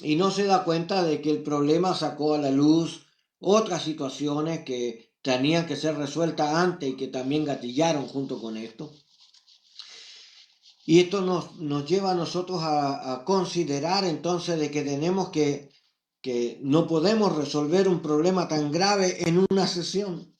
D: y no se da cuenta de que el problema sacó a la luz otras situaciones que tenían que ser resueltas antes y que también gatillaron junto con esto. Y esto nos lleva a nosotros a considerar entonces de que tenemos que no podemos resolver un problema tan grave en una sesión.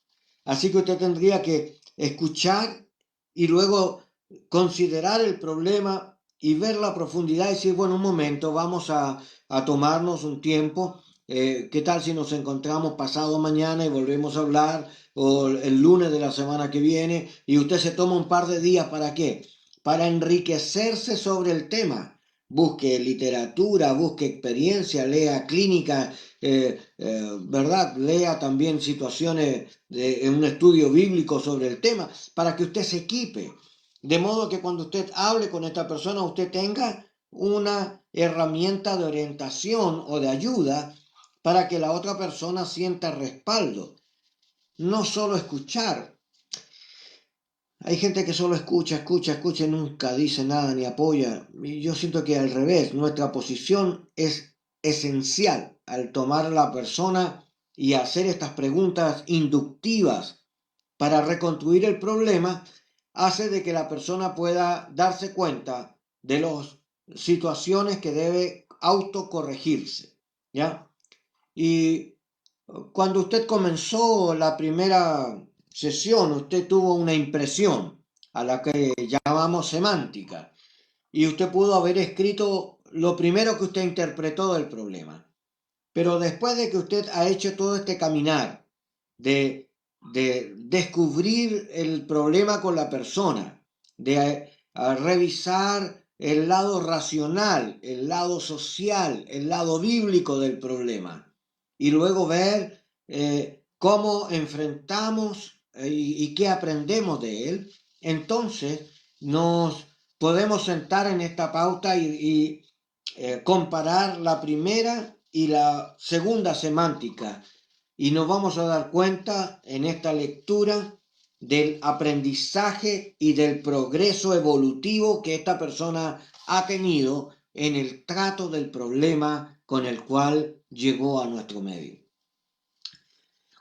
D: Así que usted tendría que escuchar y luego considerar el problema y ver la profundidad y decir, bueno, un momento, vamos a tomarnos un tiempo. ¿Qué tal si nos encontramos pasado mañana y volvemos a hablar? O el lunes de la semana que viene y usted se toma un par de días, ¿para qué? Para enriquecerse sobre el tema. Busque literatura, busque experiencia, lea clínica, ¿verdad? Lea también situaciones en un estudio bíblico sobre el tema para que usted se equipe. De modo que cuando usted hable con esta persona, usted tenga una herramienta de orientación o de ayuda para que la otra persona sienta respaldo. No solo escuchar. Hay gente que solo escucha y nunca dice nada ni apoya. Y yo siento que al revés, nuestra posición es esencial al tomar la persona y hacer estas preguntas inductivas para reconstruir el problema, hace de que la persona pueda darse cuenta de las situaciones que debe autocorregirse, ¿ya? Y cuando usted comenzó la primera sesión, usted tuvo una impresión a la que llamamos semántica y usted pudo haber escrito lo primero que usted interpretó del problema. Pero después de que usted ha hecho todo este caminar de descubrir el problema con la persona, de revisar el lado racional, el lado social, el lado bíblico del problema, y luego ver cómo enfrentamos y qué aprendemos de él, entonces nos podemos sentar en esta pauta y comparar la primera y la segunda semántica y nos vamos a dar cuenta en esta lectura del aprendizaje y del progreso evolutivo que esta persona ha tenido en el trato del problema con el cual llegó a nuestro medio.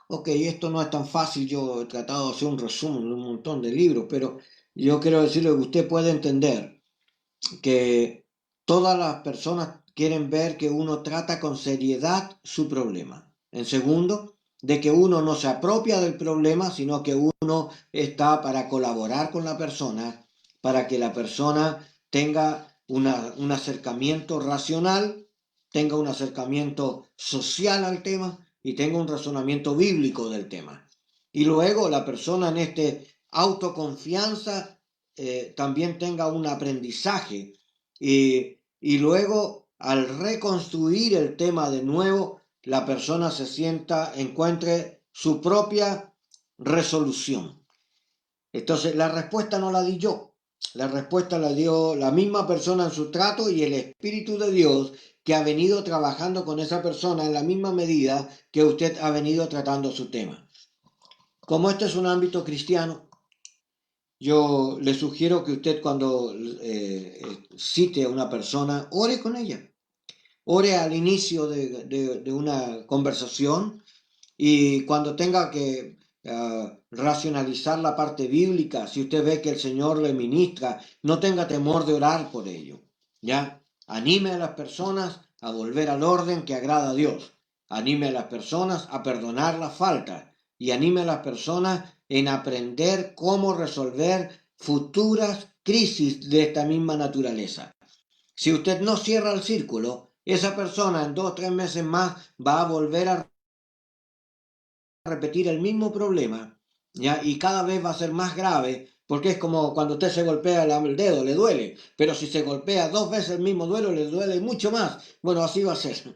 D: Ok, esto no es tan fácil, yo he tratado de hacer un resumen de un montón de libros, pero yo quiero decirle que usted puede entender que todas las personas quieren ver que uno trata con seriedad su problema. En segundo, de que uno no se apropia del problema, sino que uno está para colaborar con la persona, para que la persona tenga un acercamiento racional, tenga un acercamiento social al tema y tenga un razonamiento bíblico del tema. Y luego la persona en este autoconfianza también tenga un aprendizaje y luego al reconstruir el tema de nuevo, la persona se sienta, encuentre su propia resolución. Entonces la respuesta no la di yo, la respuesta la dio la misma persona en su trato y el Espíritu de Dios que ha venido trabajando con esa persona en la misma medida que usted ha venido tratando su tema. Como este es un ámbito cristiano, yo le sugiero que usted cuando cite a una persona, ore con ella. Ore al inicio de una conversación y cuando tenga que racionalizar la parte bíblica, si usted ve que el Señor le ministra, no tenga temor de orar por ello. ¿Ya? Anime a las personas a volver al orden que agrada a Dios. Anime a las personas a perdonar las faltas y anime a las personas en aprender cómo resolver futuras crisis de esta misma naturaleza. Si usted no cierra el círculo, esa persona en 2 o 3 meses más va a volver a repetir el mismo problema, ¿ya? Y cada vez va a ser más grave, porque es como cuando usted se golpea el dedo, le duele, pero si se golpea 2 veces el mismo duelo, le duele mucho más. Bueno, así va a ser.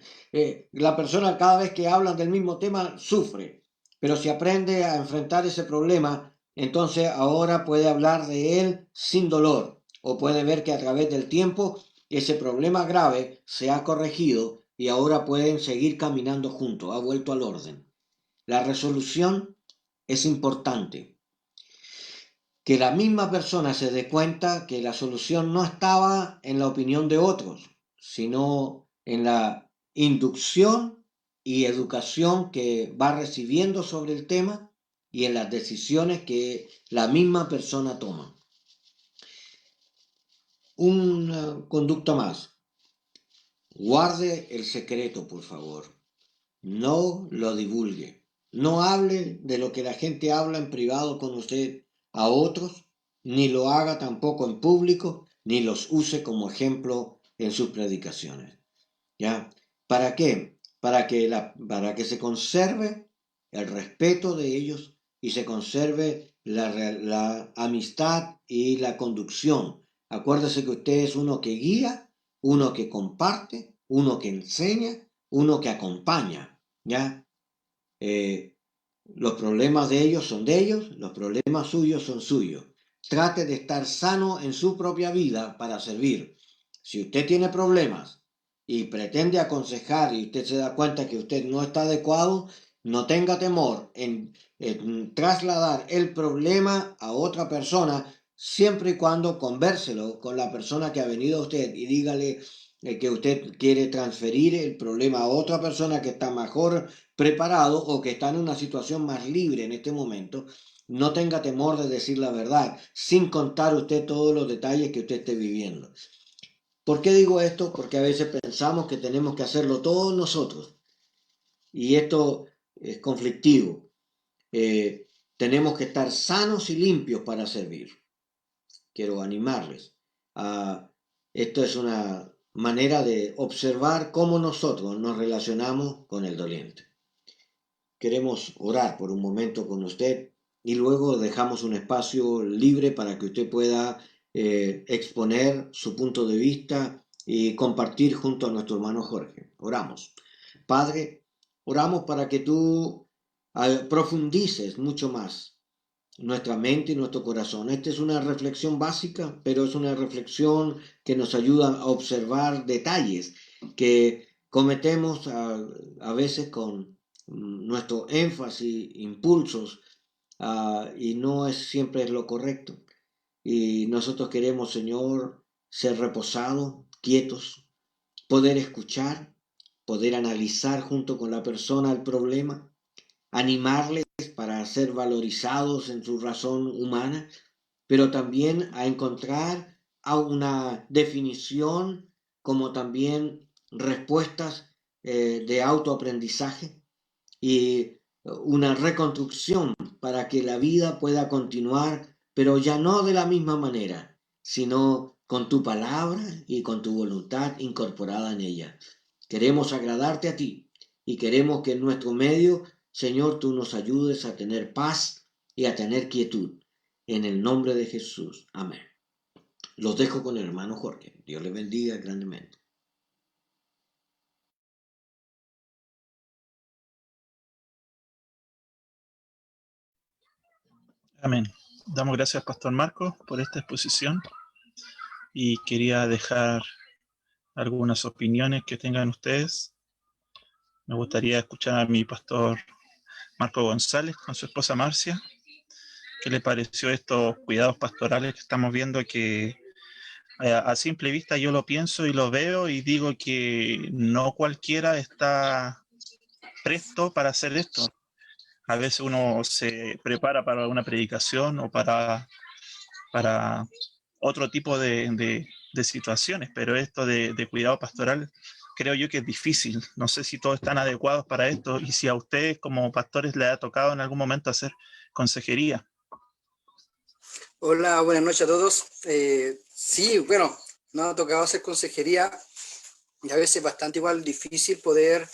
D: La persona cada vez que hablan del mismo tema sufre, pero si aprende a enfrentar ese problema, entonces ahora puede hablar de él sin dolor, o puede ver que a través del tiempo ese problema grave se ha corregido y ahora pueden seguir caminando juntos, ha vuelto al orden. La resolución es importante. Que la misma persona se dé cuenta que la solución no estaba en la opinión de otros, sino en la inducción y educación que va recibiendo sobre el tema y en las decisiones que la misma persona toma. Una conducta más. Guarde el secreto, por favor. No lo divulgue. No hable de lo que la gente habla en privado con usted a otros, ni lo haga tampoco en público, ni los use como ejemplo en sus predicaciones. ¿Ya? ¿Para qué? Para que se conserve el respeto de ellos y se conserve la amistad y la conducción. Acuérdese que usted es uno que guía, uno que comparte, uno que enseña, uno que acompaña. ¿Ya? Los problemas de ellos son de ellos, los problemas suyos son suyos. Trate de estar sano en su propia vida para servir. Si usted tiene problemas y pretende aconsejar y usted se da cuenta que usted no está adecuado, no tenga temor en trasladar el problema a otra persona, siempre y cuando convérselo con la persona que ha venido a usted y dígale que usted quiere transferir el problema a otra persona que está mejor preparado o que está en una situación más libre en este momento. No tenga temor de decir la verdad, sin contar usted todos los detalles que usted esté viviendo. ¿Por qué digo esto? Porque a veces pensamos que tenemos que hacerlo todos nosotros. Y esto es conflictivo. Tenemos que estar sanos y limpios para servir. Quiero animarles. Esto es una manera de observar cómo nosotros nos relacionamos con el doliente. Queremos orar por un momento con usted y luego dejamos un espacio libre para que usted pueda exponer su punto de vista y compartir junto a nuestro hermano Jorge. Oramos. Padre, oramos para que tú profundices mucho más nuestra mente y nuestro corazón. Esta es una reflexión básica, pero es una reflexión que nos ayuda a observar detalles que cometemos a veces con nuestro énfasis, impulsos, y no es siempre lo correcto. Y nosotros queremos, Señor, ser reposados, quietos, poder escuchar, poder analizar junto con la persona el problema, animarles para ser valorizados en su razón humana, pero también a encontrar a una definición como también respuestas de autoaprendizaje y una reconstrucción para que la vida pueda continuar, pero ya no de la misma manera, sino con tu palabra y con tu voluntad incorporada en ella. Queremos agradarte a ti y queremos que en nuestro medio, Señor, tú nos ayudes a tener paz y a tener quietud. En el nombre de Jesús. Amén. Los dejo con el hermano Jorge. Dios le bendiga grandemente.
A: Amén. Damos gracias al pastor Marcos por esta exposición y quería dejar algunas opiniones que tengan ustedes. Me gustaría escuchar a mi pastor Marco González con su esposa Marcia ¿Qué le pareció estos cuidados pastorales que estamos viendo? Que a simple vista yo lo pienso y lo veo y digo que no cualquiera está presto para hacer esto. A veces uno se prepara para una predicación o para otro tipo de situaciones, pero esto de cuidado pastoral creo yo que es difícil. No sé si todos están adecuados para esto y si a ustedes como pastores les ha tocado en algún momento hacer consejería.
B: Hola, buenas noches a todos. Sí, bueno, nos ha tocado hacer consejería y a veces es bastante igual difícil poder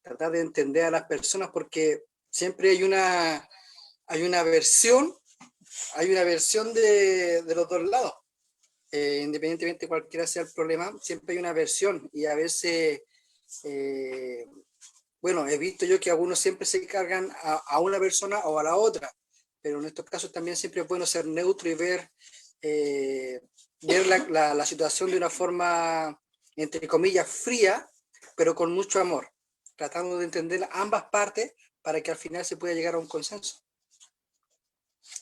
B: tratar de entender a las personas porque siempre hay una versión de los dos lados. Independientemente de cualquiera sea el problema, siempre hay una versión y a veces, bueno, he visto yo que algunos siempre se cargan a una persona o a la otra, pero en estos casos también siempre es bueno ser neutro y ver la situación de una forma, entre comillas, fría, pero con mucho amor, tratando de entender ambas partes para que al final se pueda llegar a un consenso.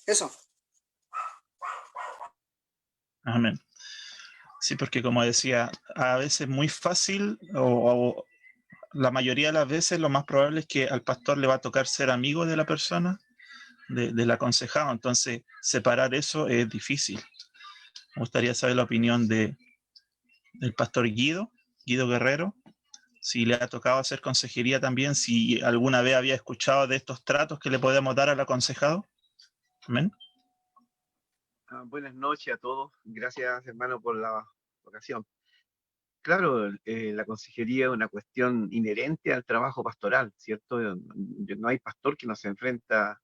B: Eso.
A: Amén. Sí, porque como decía, a veces es muy fácil o la mayoría de las veces lo más probable es que al pastor le va a tocar ser amigo de la persona, del aconsejado. Entonces, separar eso es difícil. Me gustaría saber la opinión del pastor Guido Guerrero, si le ha tocado hacer consejería también, si alguna vez había escuchado de estos tratos que le podemos dar al aconsejado. Amén.
E: Buenas noches a todos. Gracias, hermano, por la ocasión. Claro, la consejería es una cuestión inherente al trabajo pastoral, ¿cierto? No hay pastor que no se enfrenta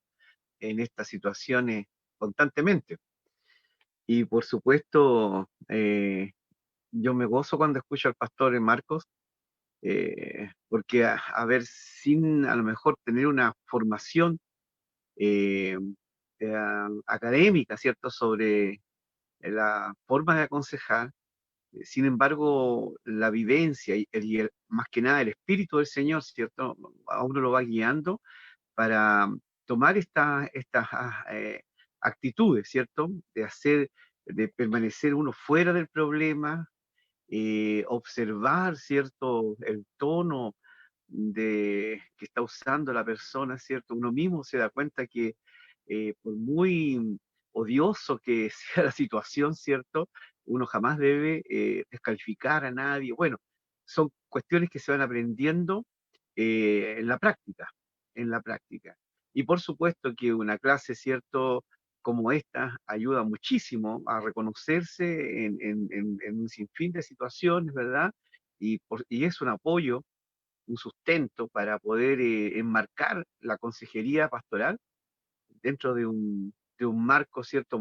E: en estas situaciones constantemente. Y por supuesto, yo me gozo cuando escucho al pastor Marcos, porque a ver, sin a lo mejor tener una formación eh, académica, ¿cierto?, sobre la forma de aconsejar. Sin embargo, la vivencia más que nada el Espíritu del Señor, ¿cierto? A uno lo va guiando para tomar estas actitudes, ¿cierto? De permanecer uno fuera del problema, observar, ¿cierto? El tono que está usando la persona, ¿cierto? Uno mismo se da cuenta que por muy odioso que sea la situación, ¿cierto? Uno jamás debe descalificar a nadie. Bueno, son cuestiones que se van aprendiendo en la práctica, en la práctica. Y por supuesto que una clase, ¿cierto?, como esta ayuda muchísimo a reconocerse en un sinfín de situaciones, ¿verdad? Y es un apoyo, un sustento para poder enmarcar la consejería pastoral dentro de un marco, ¿cierto?,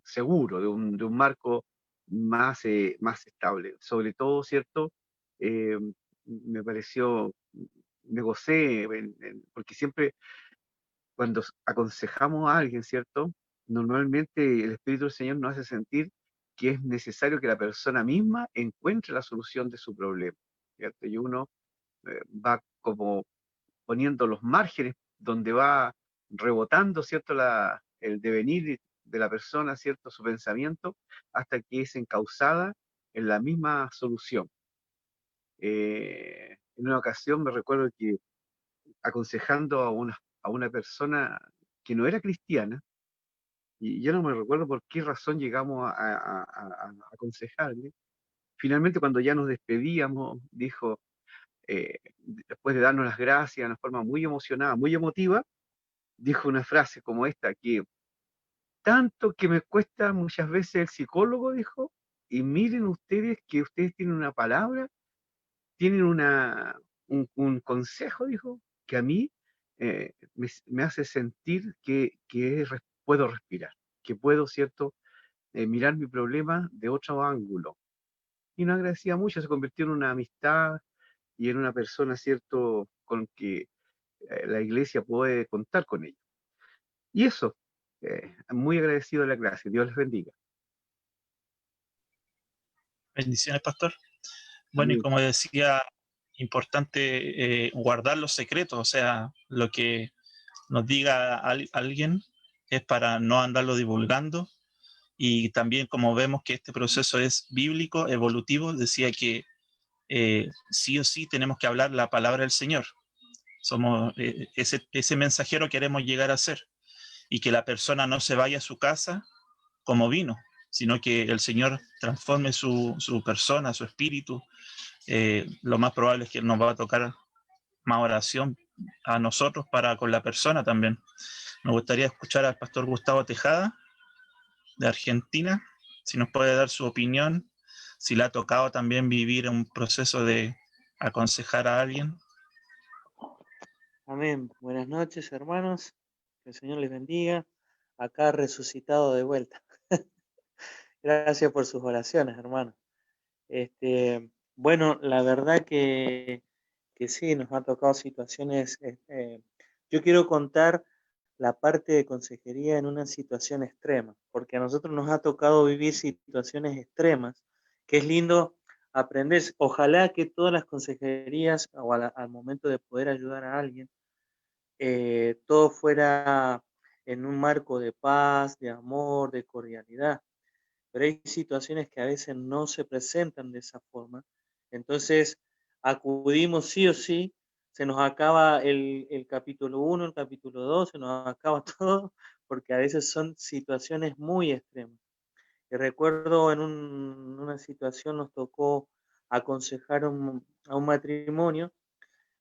E: seguro, de un marco más estable. Sobre todo, ¿cierto?, eh, me pareció, me gocé, porque siempre cuando aconsejamos a alguien, ¿cierto?, normalmente el Espíritu del Señor nos hace sentir que es necesario que la persona misma encuentre la solución de su problema, ¿cierto? Y uno va como poniendo los márgenes donde va rebotando, ¿cierto?, el devenir de la persona, ¿cierto?, su pensamiento, hasta que es encauzada en la misma solución. En una ocasión me recuerdo que aconsejando a una persona que no era cristiana, y yo no me recuerdo por qué razón llegamos a aconsejarle, finalmente cuando ya nos despedíamos, dijo, después de darnos las gracias de una forma muy emocionada, muy emotiva, dijo una frase como esta, que tanto que me cuesta muchas veces el psicólogo, dijo, y miren ustedes que ustedes tienen una palabra, tienen un consejo, dijo, que a mí me hace sentir que puedo respirar, que puedo, ¿cierto?, mirar mi problema de otro ángulo. Y nos agradecía mucho, se convirtió en una amistad y en una persona, ¿cierto?, con que la iglesia puede contar con ella. Y eso, muy agradecido de la clase. Dios les bendiga.
A: Bendiciones, pastor. Bueno, y
E: Amén.
A: como decía, importante guardar los secretos, o sea, lo que nos diga alguien, es para no andarlo divulgando. Y también, como vemos que este proceso es bíblico, evolutivo, decía que sí o sí tenemos que hablar la palabra del Señor. Somos ese mensajero queremos llegar a ser, y que la persona no se vaya a su casa como vino, sino que el Señor transforme su persona, su espíritu. Lo más probable es que nos va a tocar más oración a nosotros para con la persona también. Me gustaría escuchar al pastor Gustavo Tejada, de Argentina, si nos puede dar su opinión, si le ha tocado también vivir un proceso de aconsejar a alguien.
F: Amén. Buenas noches, hermanos. Que el Señor les bendiga. Acá resucitado de vuelta. Gracias por sus oraciones, hermano. Bueno, la verdad que sí, nos ha tocado situaciones. Yo quiero contar la parte de consejería en una situación extrema, porque a nosotros nos ha tocado vivir situaciones extremas, que es lindo aprender. Ojalá que todas las consejerías, o al momento de poder ayudar a alguien, todo fuera en un marco de paz, de amor, de cordialidad. Pero hay situaciones que a veces no se presentan de esa forma. Entonces, acudimos sí o sí, se nos acaba el capítulo 1, el capítulo 2, se nos acaba todo, porque a veces son situaciones muy extremas. Y recuerdo una situación nos tocó aconsejar a un matrimonio,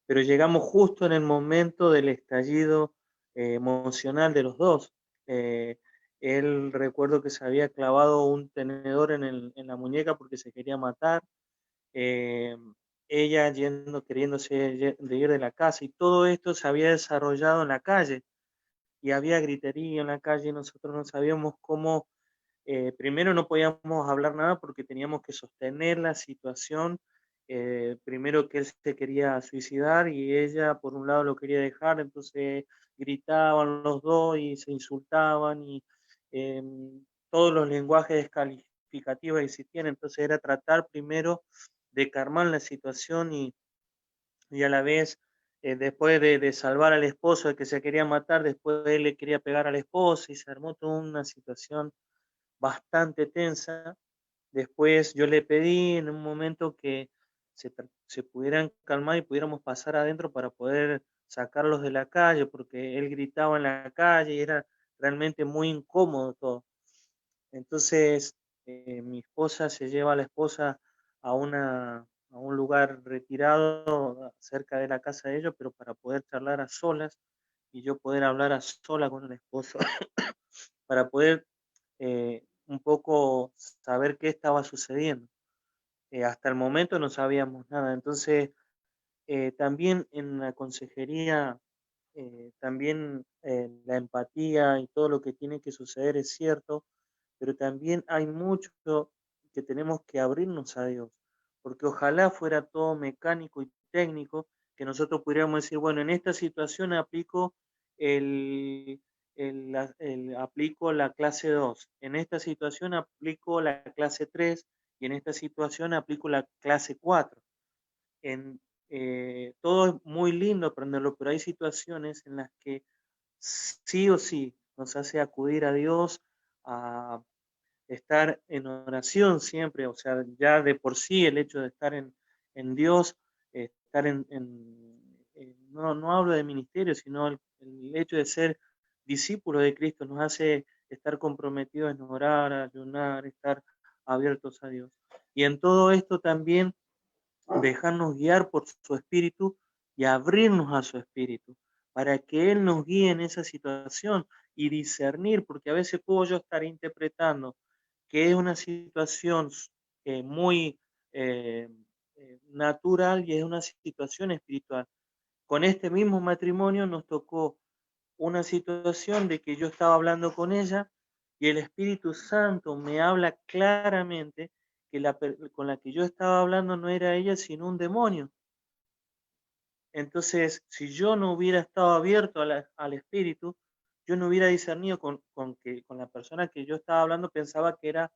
F: pero llegamos justo en el momento del estallido emocional de los dos. Él recuerdo que se había clavado un tenedor en la muñeca porque se quería matar. Eh, ella queriéndose de ir de la casa, y todo esto se había desarrollado en la calle y había gritería en la calle y nosotros no sabíamos cómo. Primero no podíamos hablar nada porque teníamos que sostener la situación. Primero que él se quería suicidar y ella por un lado lo quería dejar, entonces gritaban los dos y se insultaban, y eh, todos los lenguajes descalificativos existían. Entonces era tratar primero de calmar la situación, y a la vez, después de salvar al esposo de que se quería matar, después él le quería pegar a la esposa y se armó toda una situación bastante tensa. Después yo le pedí en un momento que se pudieran calmar y pudiéramos pasar adentro para poder sacarlos de la calle, porque él gritaba en la calle y era realmente muy incómodo todo. Entonces, mi esposa se lleva a la esposa a un lugar retirado cerca de la casa de ellos, pero para poder charlar a solas y yo poder hablar a sola con el esposo, para poder un poco saber qué estaba sucediendo. Hasta el momento no sabíamos nada. Entonces, también en la consejería, también la empatía y todo lo que tiene que suceder es cierto, pero también hay mucho que tenemos que abrirnos a Dios, porque ojalá fuera todo mecánico y técnico, que nosotros pudiéramos decir, bueno, en esta situación aplico aplico la clase 2, en esta situación aplico la clase 3 y en esta situación aplico la clase 4. Todo es muy lindo aprenderlo, pero hay situaciones en las que sí o sí nos hace acudir a Dios, a estar en oración siempre. O sea, ya de por sí el hecho de estar en Dios, estar no hablo de ministerio, sino el hecho de ser discípulo de Cristo nos hace estar comprometidos en orar, ayunar, estar abiertos a Dios. Y en todo esto también dejarnos guiar por su espíritu y abrirnos a su espíritu para que Él nos guíe en esa situación y discernir, porque a veces puedo yo estar interpretando que es una situación muy natural y es una situación espiritual. Con este mismo matrimonio nos tocó una situación de que yo estaba hablando con ella y el Espíritu Santo me habla claramente que con la que yo estaba hablando no era ella, sino un demonio. Entonces, si yo no hubiera estado abierto al Espíritu, yo no hubiera discernido con la persona que yo estaba hablando pensaba que era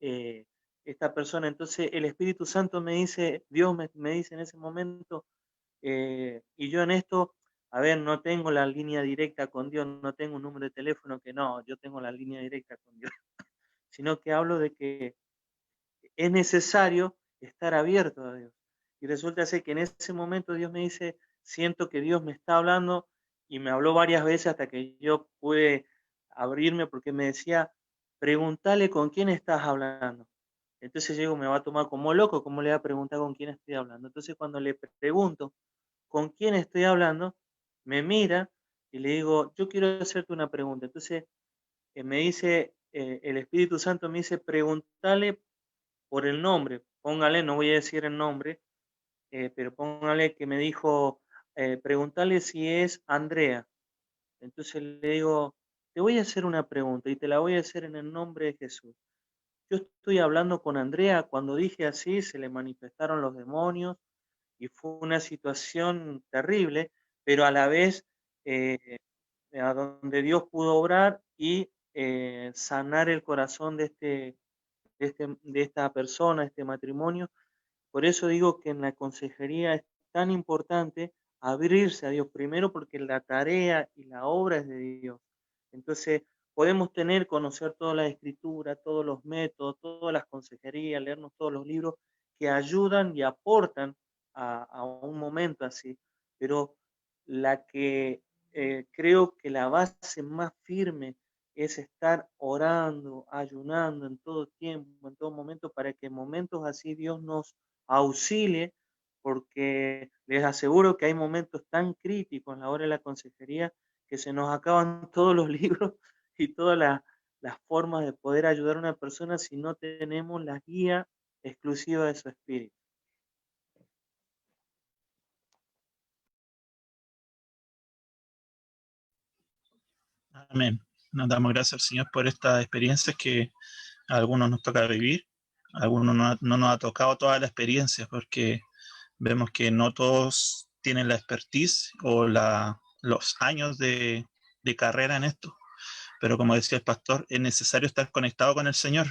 F: esta persona. Entonces, el Espíritu Santo me dice, Dios me dice en ese momento, y yo en esto a ver, no tengo la línea directa con Dios, no tengo un número de teléfono que no, yo tengo la línea directa con Dios, sino que hablo de que es necesario estar abierto a Dios. Y resulta ser que en ese momento Dios me dice, siento que Dios me está hablando, y me habló varias veces hasta que yo pude abrirme, porque me decía, pregúntale con quién estás hablando. Entonces yo digo, me va a tomar como loco, ¿cómo le voy a preguntar con quién estoy hablando? Entonces cuando le pregunto con quién estoy hablando, me mira y le digo, yo quiero hacerte una pregunta. Entonces me dice, el Espíritu Santo me dice, pregúntale por el nombre, póngale, no voy a decir el nombre, pero póngale que me dijo, pregúntale si es Andrea. Entonces le digo, te voy a hacer una pregunta y te la voy a hacer en el nombre de Jesús. Yo estoy hablando con Andrea, cuando dije así se le manifestaron los demonios y fue una situación terrible, pero a la vez a donde Dios pudo obrar y sanar el corazón de esta persona, este matrimonio. Por eso digo que en la consejería es tan importante abrirse a Dios, primero porque la tarea y la obra es de Dios. Entonces, podemos conocer toda la escritura, todos los métodos, todas las consejerías, leernos todos los libros que ayudan y aportan a un momento así, pero la que creo que la base más firme es estar orando, ayunando en todo tiempo, en todo momento, para que en momentos así Dios nos auxilie, porque les aseguro que hay momentos tan críticos en la hora de la consejería que se nos acaban todos los libros y todas las formas de poder ayudar a una persona si no tenemos la guía exclusiva de su espíritu.
A: Amén. Nos damos gracias al Señor por estas experiencias que a algunos nos toca vivir, a algunos no nos ha tocado toda la experiencia, porque vemos que no todos tienen la expertise o los años de carrera en esto. Pero como decía el pastor, es necesario estar conectado con el Señor,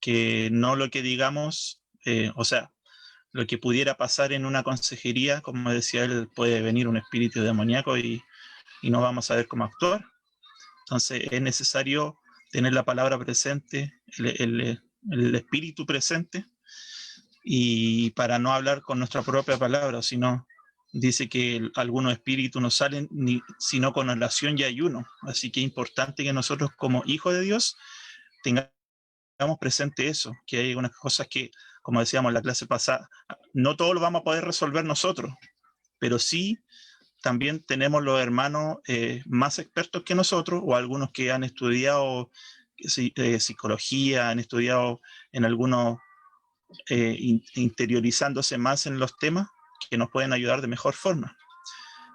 A: que no lo que digamos, o sea, lo que pudiera pasar en una consejería, como decía él, puede venir un espíritu demoníaco y no vamos a saber cómo actuar. Entonces es necesario tener la palabra presente, el espíritu presente, y para no hablar con nuestra propia palabra, sino dice que algunos espíritus no salen sino con oración y ayuno. Así que es importante que nosotros como hijos de Dios tengamos presente eso, que hay unas cosas que, como decíamos en la clase pasada, no todo lo vamos a poder resolver nosotros, pero sí también tenemos los hermanos más expertos que nosotros, o algunos que han estudiado psicología, han estudiado en algunos, interiorizándose más en los temas, que nos pueden ayudar de mejor forma.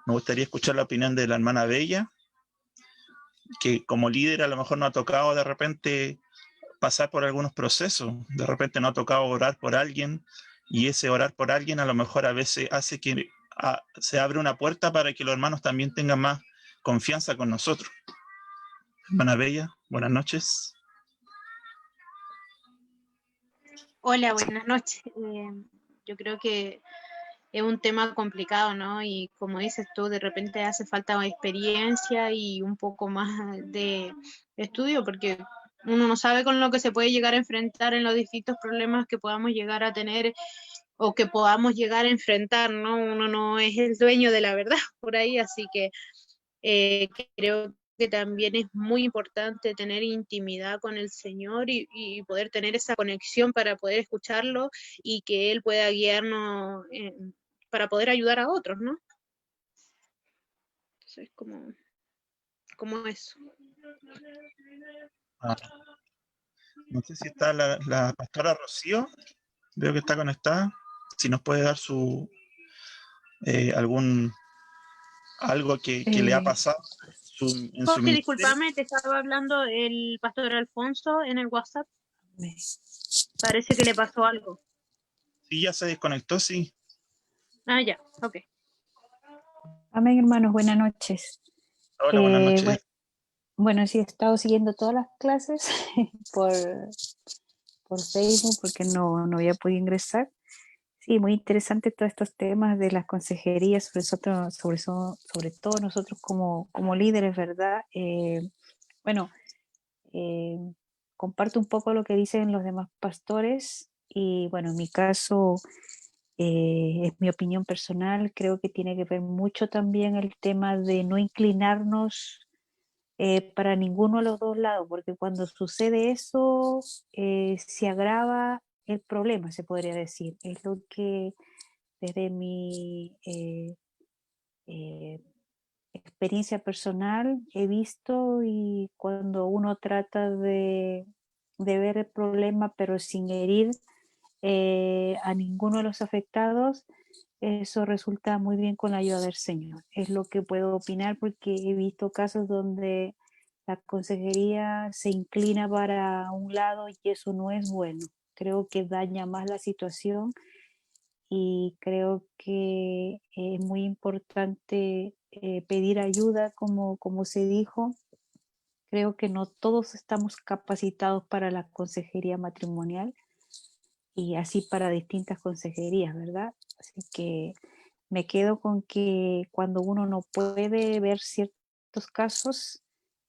A: Me gustaría escuchar la opinión de la hermana Bella, que como líder a lo mejor no ha tocado de repente pasar por algunos procesos, de repente no ha tocado orar por alguien, y ese orar por alguien a lo mejor a veces hace que se abre una puerta para que los hermanos también tengan más confianza con nosotros. Hermana Bella, buenas noches.
G: Hola, buenas noches. Yo creo que es un tema complicado, ¿no? Y como dices tú, de repente hace falta experiencia y un poco más de estudio, porque uno no sabe con lo que se puede llegar a enfrentar en los distintos problemas que podamos llegar a tener o que podamos llegar a enfrentar, ¿no? Uno no es el dueño de la verdad por ahí, así que creo que también es muy importante tener intimidad con el Señor y poder tener esa conexión para poder escucharlo y que Él pueda guiarnos para poder ayudar a otros, ¿no? Entonces, como eso.
A: No sé si está la pastora Rocío, veo que está conectada, si nos puede dar algo que le ha pasado en su
G: Jorge,
A: ministerio.
G: discúlpame, te estaba hablando el pastor Alfonso en el WhatsApp. Parece que le pasó algo.
A: Sí, ya se desconectó, sí.
G: Ah, ya, ok.
H: Amén, hermanos, buenas noches.
A: Hola, buenas noches.
H: Bueno, sí he estado siguiendo todas las clases por Facebook porque no había podido ingresar. Sí, muy interesante todos estos temas de las consejerías, sobre todo nosotros como líderes, ¿verdad? Bueno, eh, comparto un poco lo que dicen los demás pastores y bueno, en mi caso, es mi opinión personal, creo que tiene que ver mucho también el tema de no inclinarnos para ninguno de los dos lados, porque cuando sucede eso, se agrava el problema, se podría decir. Es lo que desde mi eh, experiencia personal he visto y cuando uno trata de ver el problema pero sin herir a ninguno de los afectados, eso resulta muy bien con la ayuda del Señor. Es lo que puedo opinar porque he visto casos donde la consejería se inclina para un lado y eso no es bueno. Creo que daña más la situación y creo que es muy importante pedir ayuda, como se dijo. Creo que no todos estamos capacitados para la consejería matrimonial y así para distintas consejerías, ¿verdad? Así que me quedo con que cuando uno no puede ver ciertos casos,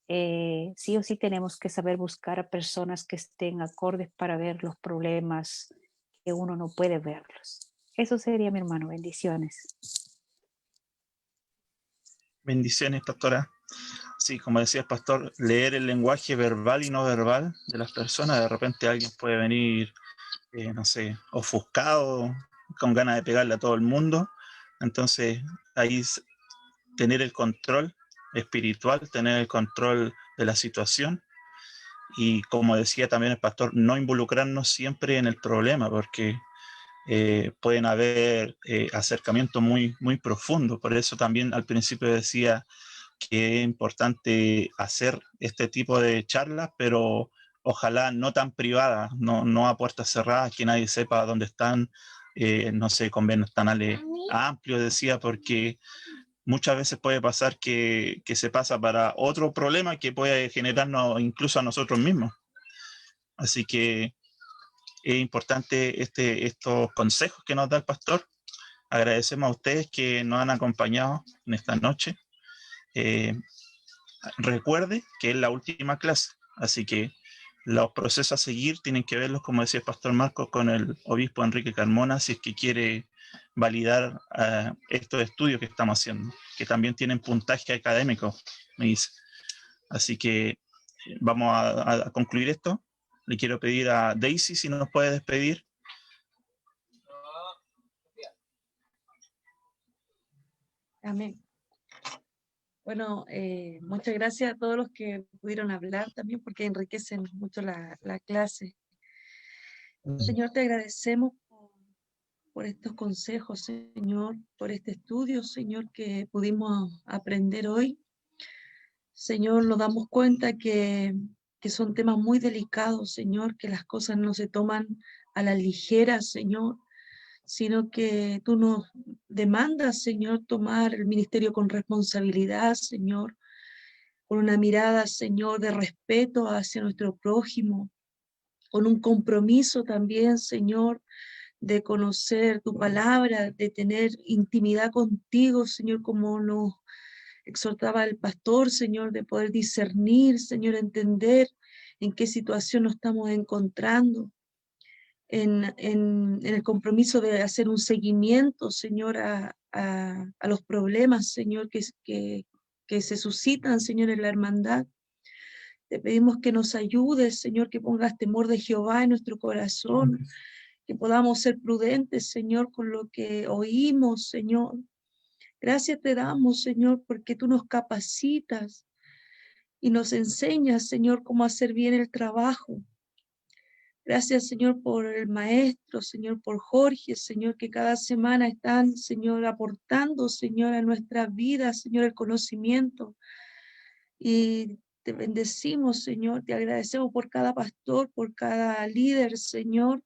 H: sí o sí tenemos que saber buscar a personas que estén acordes para ver los problemas que uno no puede verlos. Eso sería, mi hermano. Bendiciones.
A: Bendiciones, pastora. Sí, como decía el pastor, leer el lenguaje verbal y no verbal de las personas. De repente alguien puede venir, no sé, ofuscado, con ganas de pegarle a todo el mundo. Entonces, ahí tener el control espiritual, tener el control de la situación. Y como decía también el pastor, no involucrarnos siempre en el problema, porque pueden haber acercamientos muy profundos. Por eso también al principio decía que es importante hacer este tipo de charlas, pero ojalá no tan privadas, no a puertas cerradas, que nadie sepa dónde están, no sé, convenios tan amplios, decía, porque muchas veces puede pasar que se pasa para otro problema que puede generarnos incluso a nosotros mismos. Así que es importante estos consejos que nos da el pastor. Agradecemos a ustedes que nos han acompañado en esta noche. Recuerde que es la última clase, así que los procesos a seguir tienen que verlos, como decía el pastor Marcos, con el obispo Enrique Carmona, si es que quiere validar estos estudios que estamos haciendo, que también tienen puntaje académico, me dice. Así que vamos a concluir esto. Le quiero pedir a Daisy si nos puede despedir.
I: Amén. Bueno, muchas gracias a todos los que pudieron hablar también porque enriquecen mucho la clase. Señor, te agradecemos por estos consejos, Señor, por este estudio, Señor, que pudimos aprender hoy. Señor, nos damos cuenta que son temas muy delicados, Señor, que las cosas no se toman a la ligera, Señor, sino que tú nos demandas, Señor, tomar el ministerio con responsabilidad, Señor, con una mirada, Señor, de respeto hacia nuestro prójimo, con un compromiso también, Señor, de conocer tu palabra, de tener intimidad contigo, Señor, como nos exhortaba el pastor, Señor, de poder discernir, Señor, entender en qué situación nos estamos encontrando, en el compromiso de hacer un seguimiento, Señor, a los problemas, Señor, que se suscitan, Señor, en la hermandad. Te pedimos que nos ayudes, Señor, que pongas temor de Jehová en nuestro corazón, que podamos ser prudentes, Señor, con lo que oímos, Señor. Gracias te damos, Señor, porque tú nos capacitas y nos enseñas, Señor, cómo hacer bien el trabajo. Gracias, Señor, por el maestro, Señor, por Jorge, Señor, que cada semana están, Señor, aportando, Señor, a nuestra vida, Señor, el conocimiento. Y te bendecimos, Señor, te agradecemos por cada pastor, por cada líder, Señor,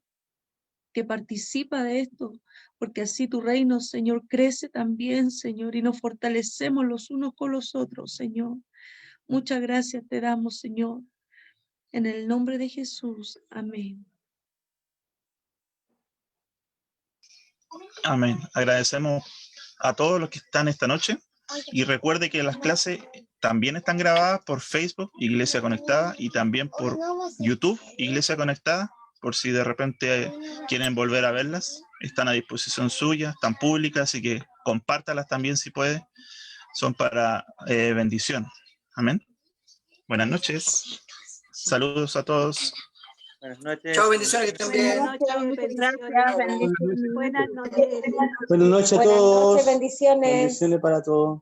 I: que participa de esto, porque así tu reino, Señor, crece también, Señor, y nos fortalecemos los unos con los otros, Señor. Muchas gracias te damos, Señor. En el nombre de Jesús. Amén.
A: Amén. Agradecemos a todos los que están esta noche y recuerde que las clases también están grabadas por Facebook, Iglesia Conectada, y también por YouTube, Iglesia Conectada, por si de repente quieren volver a verlas. Están a disposición suya, están públicas, así que compártalas también si puede. Son para bendición. Amén. Buenas noches. Saludos a todos.
F: Buenas noches.
B: Chao, bendiciones, que estén bien.
J: Gracias, bendiciones. Buenas noches.
C: Buenas noches a
J: Buenas
C: todos.
J: noches, bendiciones.
C: Bendiciones para todos.